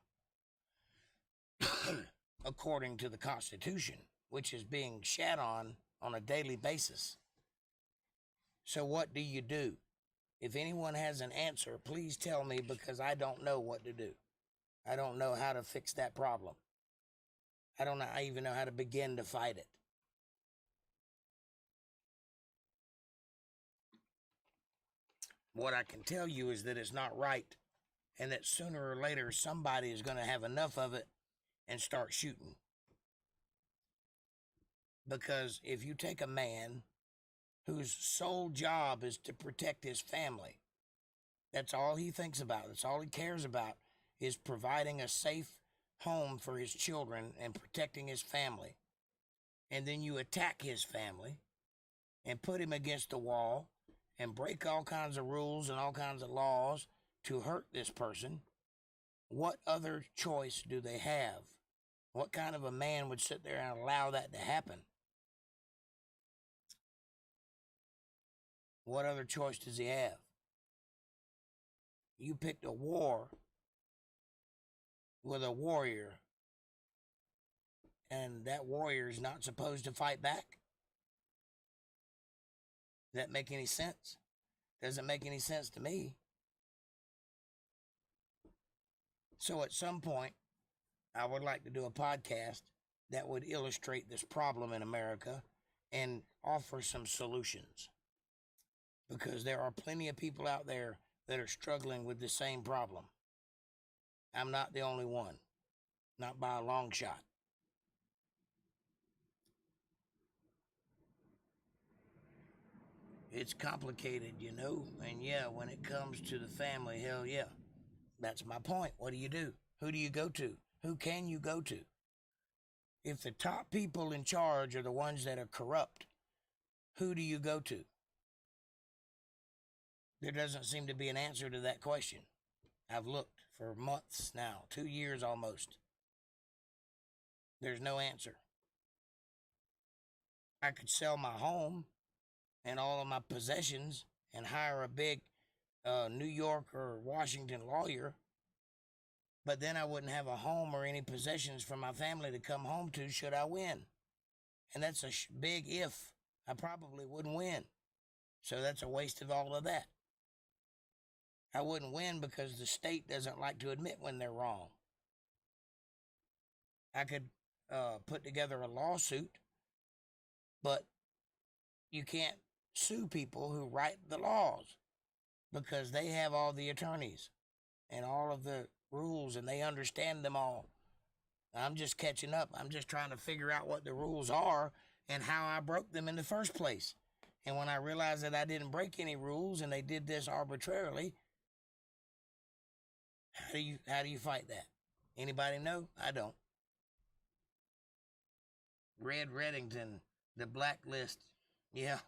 According to the Constitution, which is being shat on a daily basis. So what do you do? If anyone has an answer, please tell me because I don't know what to do. I don't know how to fix that problem. I don't even know how to begin to fight it. What I can tell you is that it's not right and that sooner or later somebody is going to have enough of it and start shooting. Because if you take a man whose sole job is to protect his family, that's all he thinks about, that's all he cares about, is providing a safe home for his children and protecting his family. And then you attack his family and put him against the wall and break all kinds of rules and all kinds of laws to hurt this person. What other choice do they have? What kind of a man would sit there and allow that to happen? What other choice does he have? You picked a war with a warrior, and that warrior is not supposed to fight back? Does that make any sense? Doesn't make any sense to me. So at some point, I would like to do a podcast that would illustrate this problem in America and offer some solutions. Because there are plenty of people out there that are struggling with the same problem. I'm not the only one. Not by a long shot. It's complicated, you know, and yeah, when it comes to the family, hell yeah. That's my point. What do you do? Who do you go to? Who can you go to? If the top people in charge are the ones that are corrupt, who do you go to? There doesn't seem to be an answer to that question. I've looked for months now, 2 years almost. There's no answer. I could sell my home and all of my possessions and hire a big New York or Washington lawyer, but then I wouldn't have a home or any possessions for my family to come home to should I win. And that's a big if. I probably wouldn't win. So that's a waste of all of that. I wouldn't win because the state doesn't like to admit when they're wrong. I could put together a lawsuit, but you can't sue people who write the laws because they have all the attorneys and all of the rules and they understand them all. I'm just catching up. I'm just trying to figure out what the rules are and how I broke them in the first place. And when I realized that I didn't break any rules and they did this arbitrarily, How do you fight that? Anybody know? I don't. Red Reddington, the blacklist. Yeah,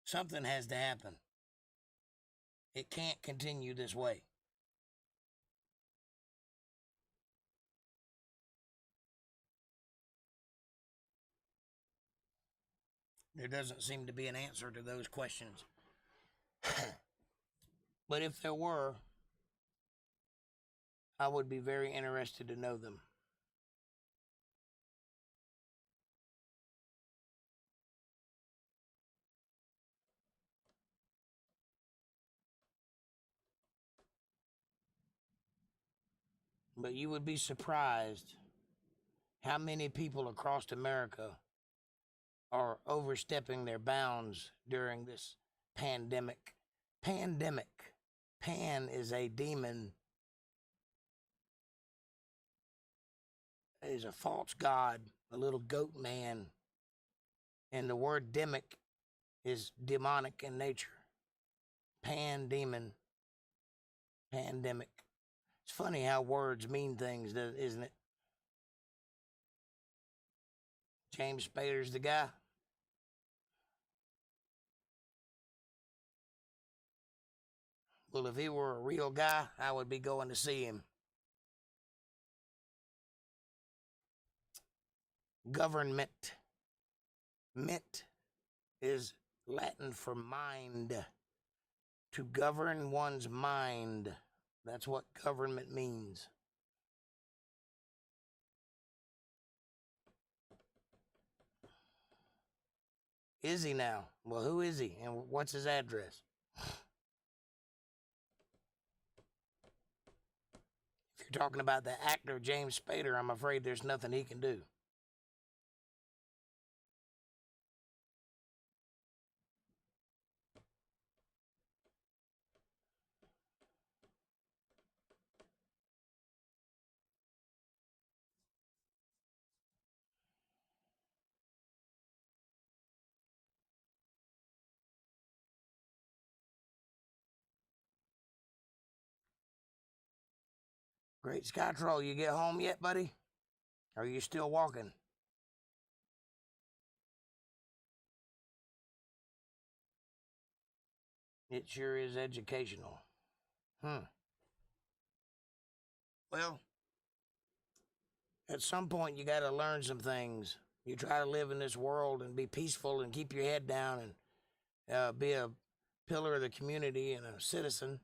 something has to happen. It can't continue this way. There doesn't seem to be an answer to those questions. But if there were, I would be very interested to know them. But you would be surprised how many people across America are overstepping their bounds during this pandemic. Pandemic. Pan is a demon, is a false god, a little goat man. And the word demic is demonic in nature. Pandemon. Pandemic. It's funny how words mean things, isn't it? James Spader's the guy. Well, if he were a real guy, I would be going to see him. Government. Mint is Latin for mind. To govern one's mind. That's what government means. Is he now? Well, who is he? And what's his address? If you're talking about the actor James Spader, I'm afraid there's nothing he can do. Great Sky Troll, you get home yet, buddy? Or are you still walking? It sure is educational. Well, at some point you got to learn some things. You try to live in this world and be peaceful and keep your head down and be a pillar of the community and a citizen.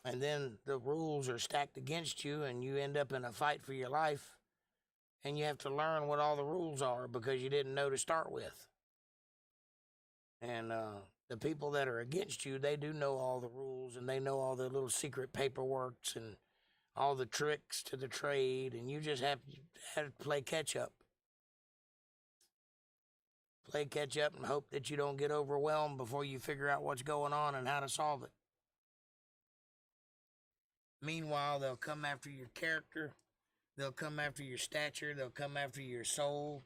And then the rules are stacked against you and you end up in a fight for your life. And you have to learn what all the rules are because you didn't know to start with. And the people that are against you, they do know all the rules and they know all the little secret paperworks and all the tricks to the trade. And you just have to play catch up. Play catch up and hope that you don't get overwhelmed before you figure out what's going on and how to solve it. Meanwhile, they'll come after your character. They'll come after your stature. They'll come after your soul.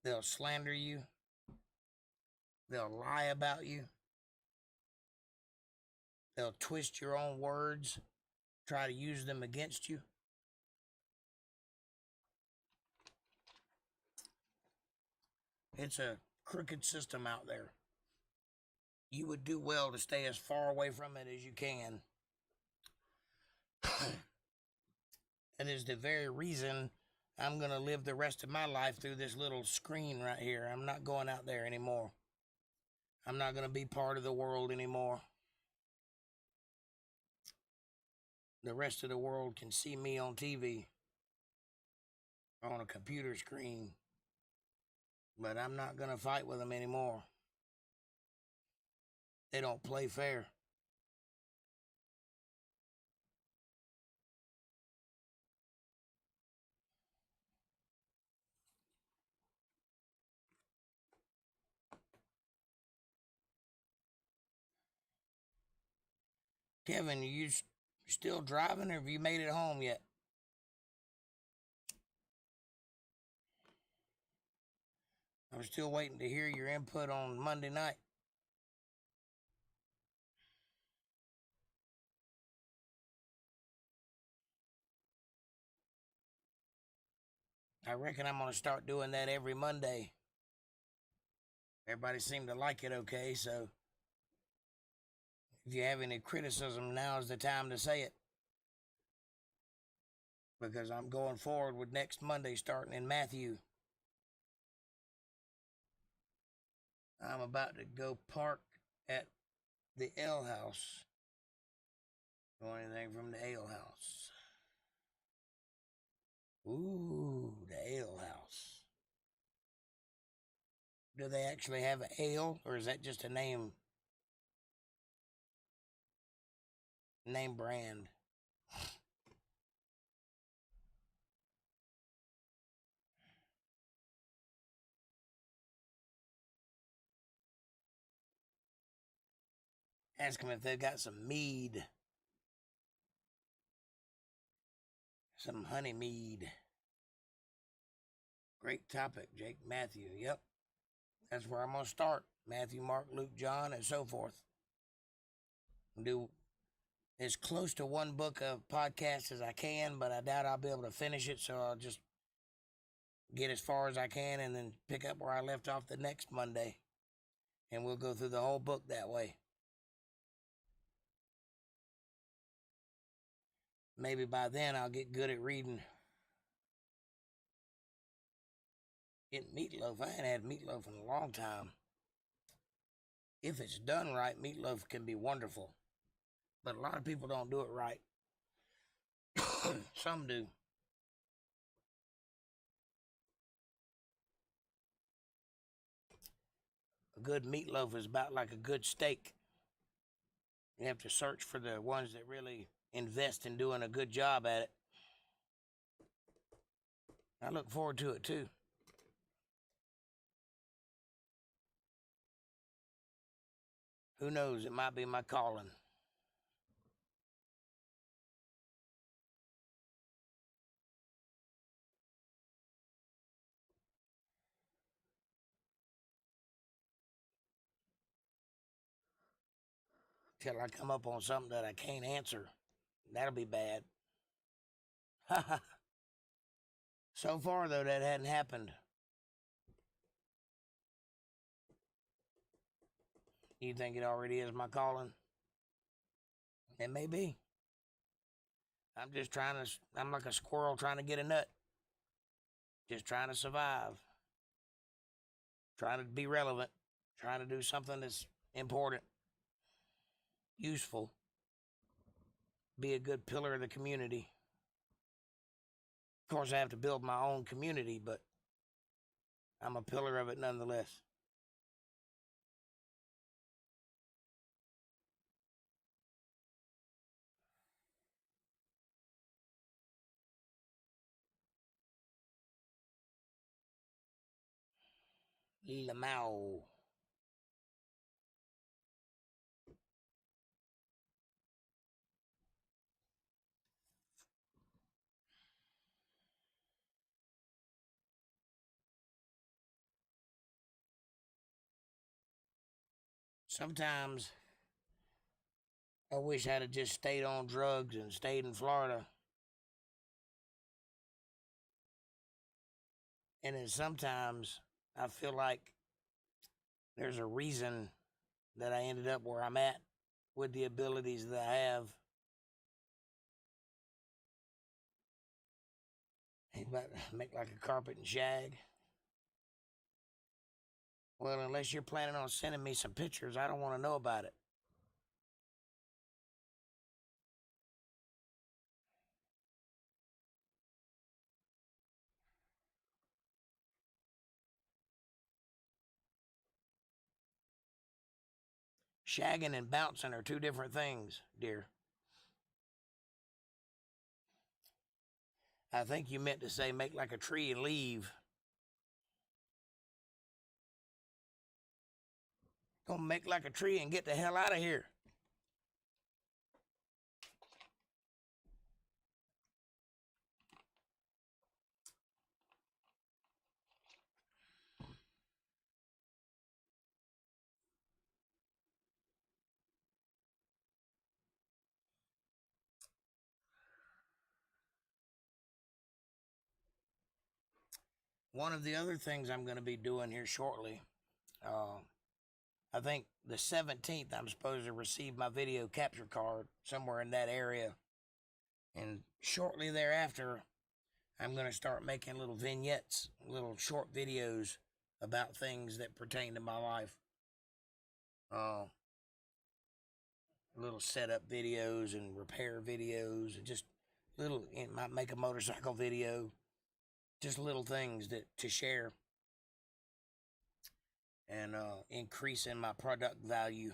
They'll slander you. They'll lie about you. They'll twist your own words, try to use them against you. It's a crooked system out there. You would do well to stay as far away from it as you can. That is the very reason I'm going to live the rest of my life through this little screen right here. I'm not going out there anymore. I'm not going to be part of the world anymore. The rest of the world can see me on TV, on a computer screen, but I'm not going to fight with them anymore. They don't play fair. Kevin, are you still driving or have you made it home yet? I'm still waiting to hear your input on Monday night. I reckon I'm going to start doing that every Monday. Everybody seemed to like it okay, so if you have any criticism, now's the time to say it. Because I'm going forward with next Monday starting in Matthew. I'm about to go park at the ale house. Or anything from the ale house. Ooh, the ale house. Do they actually have an ale, or is that just a name brand? Ask them if they've got some mead. Some honey mead. Great topic, Jake. Matthew, yep. That's where I'm going to start. Matthew, Mark, Luke, John, and so forth. Do as close to one book of podcast as I can, but I doubt I'll be able to finish it, so I'll just get as far as I can and then pick up where I left off the next Monday. And we'll go through the whole book that way. Maybe by then I'll get good at reading. Getting meatloaf. I ain't had meatloaf in a long time. If it's done right, meatloaf can be wonderful. But a lot of people don't do it right. Some do. A good meatloaf is about like a good steak. You have to search for the ones that really invest in doing a good job at it. I look forward to it too. Who knows? It might be my calling. Till I come up on something that I can't answer. That'll be bad. So far, though, that hadn't happened. You think it already is my calling? It may be. I'm like a squirrel trying to get a nut. Just trying to survive. Trying to be relevant. Trying to do something that's important. Useful. Be a good pillar of the community. Of course, I have to build my own community, but I'm a pillar of it nonetheless. Lamau. Sometimes I wish I'd have just stayed on drugs and stayed in Florida. And then sometimes I feel like there's a reason that I ended up where I'm at with the abilities that I have. Make like a carpet and shag. Well, unless you're planning on sending me some pictures, I don't want to know about it. Shagging and bouncing are two different things, dear. I think you meant to say make like a tree and leave. Gonna make like a tree and get the hell out of here. One of the other things I'm going to be doing here shortly, I think the 17th, I'm supposed to receive my video capture card somewhere in that area. And shortly thereafter, I'm going to start making little vignettes, little short videos about things that pertain to my life. Little setup videos and repair videos, and just little, might make a motorcycle video, just little things to share and increase in my production value.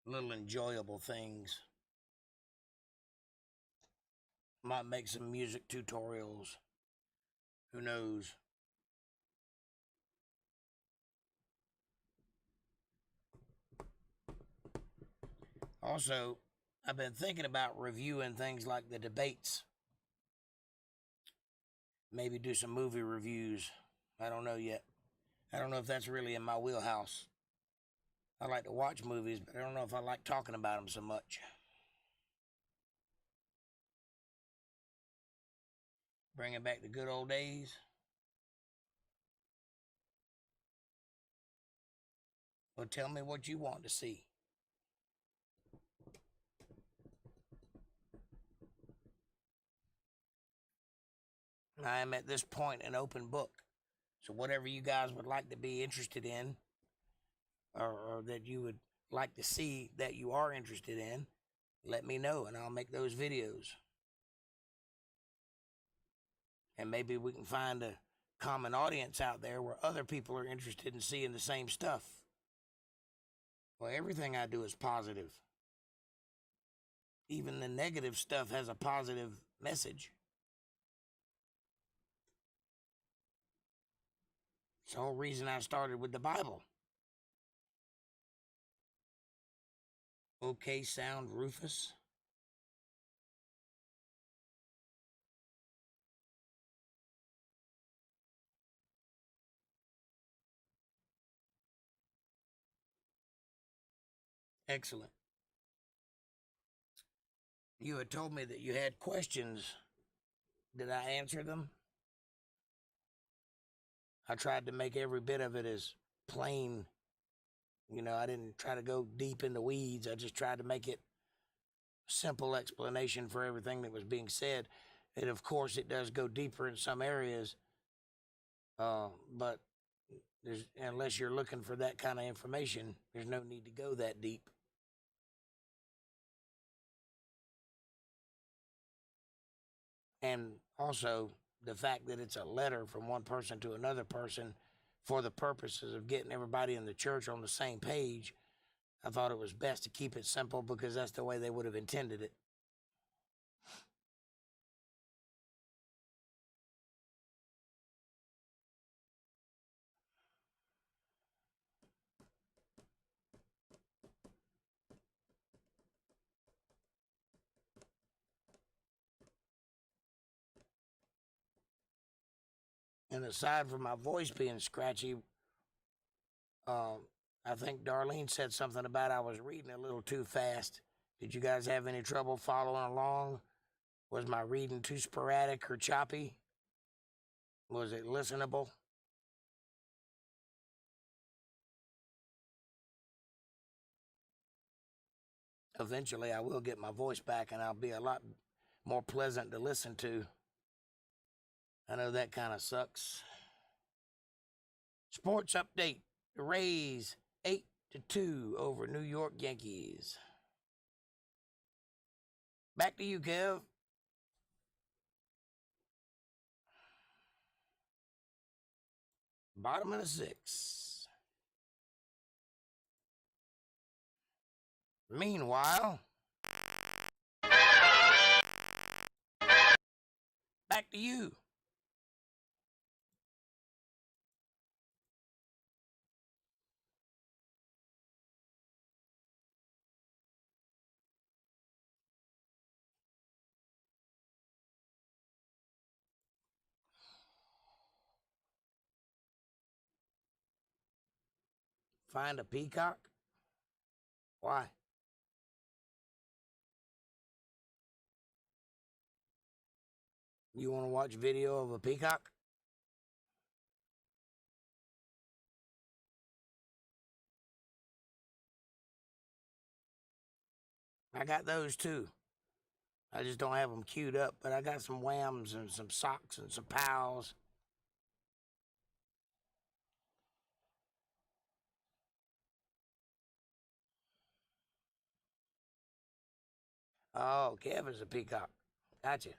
Little enjoyable things. Might make some music tutorials. Who knows? Also, I've been thinking about reviewing things like the debates. Maybe do some movie reviews. I don't know yet. I don't know if that's really in my wheelhouse. I like to watch movies, but I don't know if I like talking about them so much. Bringing back the good old days. Well, tell me what you want to see. I am at this point an open book. So whatever you guys would like to be interested in, or that you would like to see that you are interested in, let me know and I'll make those videos. And maybe we can find a common audience out there where other people are interested in seeing the same stuff. Well, everything I do is positive. Even the negative stuff has a positive message. It's the whole reason I started with the Bible. Okay, sound, Rufus. Excellent. You had told me that you had questions. Did I answer them? I tried to make every bit of it as plain. You know, I didn't try to go deep in the weeds. I just tried to make it a simple explanation for everything that was being said. And of course, it does go deeper in some areas. But unless you're looking for that kind of information, there's no need to go that deep. And also, the fact that it's a letter from one person to another person for the purposes of getting everybody in the church on the same page, I thought it was best to keep it simple because that's the way they would have intended it. And aside from my voice being scratchy, I think Darlene said something about I was reading a little too fast. Did you guys have any trouble following along? Was my reading too sporadic or choppy? Was it listenable? Eventually, I will get my voice back and I'll be a lot more pleasant to listen to. I know that kind of sucks. Sports update. The Rays 8-2 over New York Yankees. Back to you, Kev. Bottom of the sixth. Meanwhile, back to you. Find a peacock? Why? You want to watch video of a peacock? I got those too. I just don't have them queued up, but I got some whams and some socks and some pals. Oh, Kevin's a peacock. Gotcha.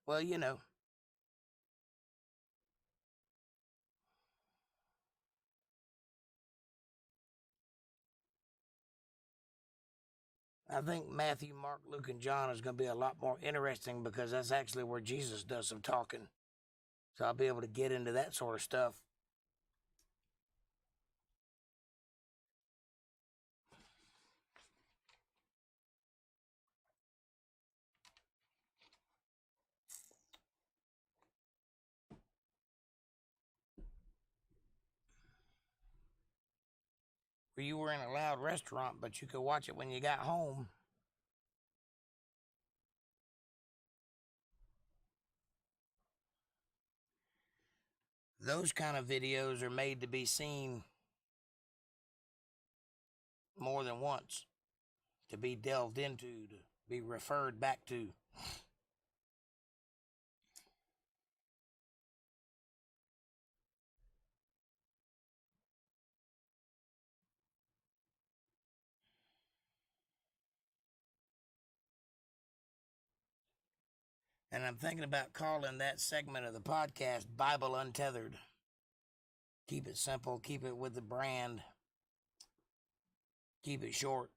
Well, you know. I think Matthew, Mark, Luke, and John is going to be a lot more interesting because that's actually where Jesus does some talking. So I'll be able to get into that sort of stuff. Where you were in a loud restaurant, but you could watch it when you got home. Those kind of videos are made to be seen more than once, to be delved into, to be referred back to. And I'm thinking about calling that segment of the podcast Bible Untethered. Keep it simple, keep it with the brand, keep it short.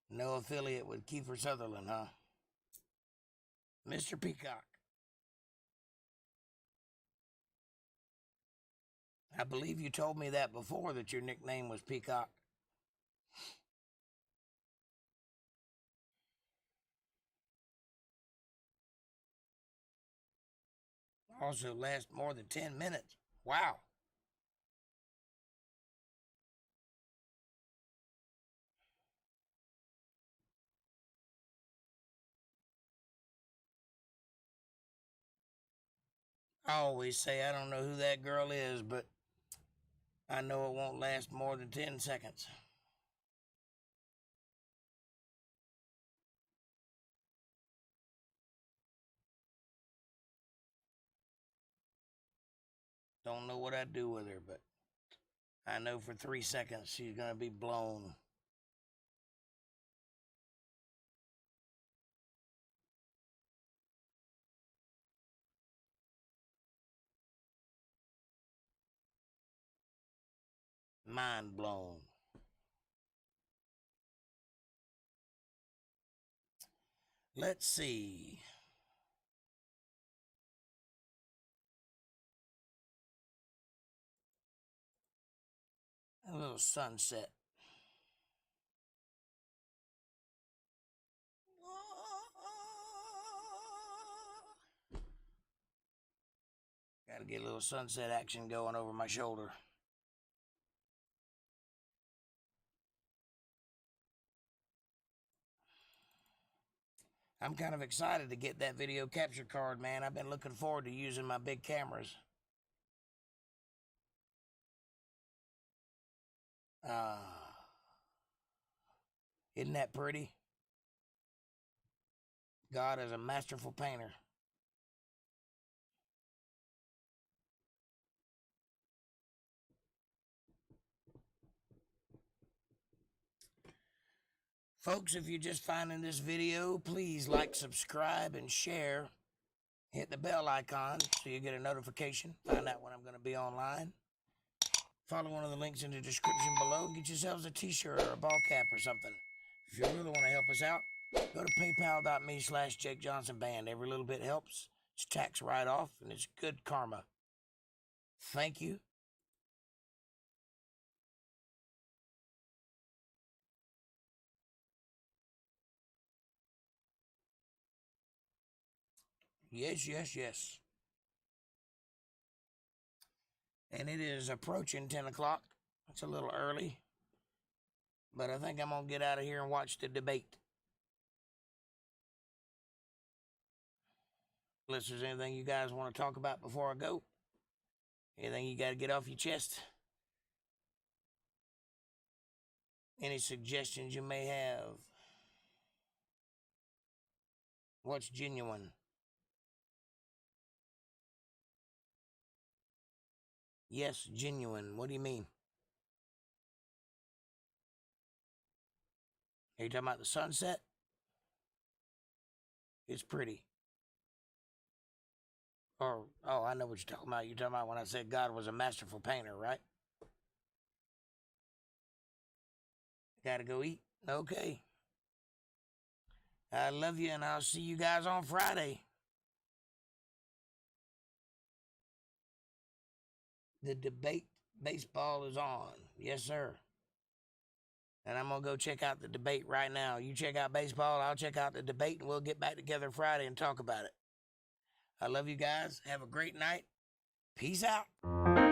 No affiliate with Kiefer Sutherland, huh? Mr. Peacock. I believe you told me that before, that your nickname was Peacock. Also lasts more than 10 minutes. Wow. I always say I don't know who that girl is, but I know it won't last more than 10 seconds. Don't know what I'd do with her, but I know for 3 seconds she's going to be blown. Mind blown. Let's see. A little sunset. Got to get a little sunset action going over my shoulder. I'm kind of excited to get that video capture card, man. I've been looking forward to using my big cameras. Isn't that pretty? God is a masterful painter. Folks, if you're just finding this video, please like, subscribe, and share. Hit the bell icon so you get a notification. Find out when I'm going to be online. Follow one of the links in the description below. Get yourselves a t-shirt or a ball cap or something. If you really want to help us out, Go to paypal.me/JakeJohnsonBand. Every little bit helps. It's tax write-off, and it's good karma. Thank you. Yes, yes, yes. And it is approaching 10 o'clock. It's a little early. But I think I'm going to get out of here and watch the debate. Unless there's anything you guys want to talk about before I go. Anything you got to get off your chest. Any suggestions you may have. What's genuine? Yes, genuine. What do you mean? Are you talking about the sunset? It's pretty. Or, oh, I know what you're talking about. You're talking about when I said God was a masterful painter, right? Gotta go eat? Okay. I love you, and I'll see you guys on Friday. The debate baseball is on. Yes, sir. And I'm going to go check out the debate right now. You check out baseball, I'll check out the debate, and we'll get back together Friday and talk about it. I love you guys. Have a great night. Peace out.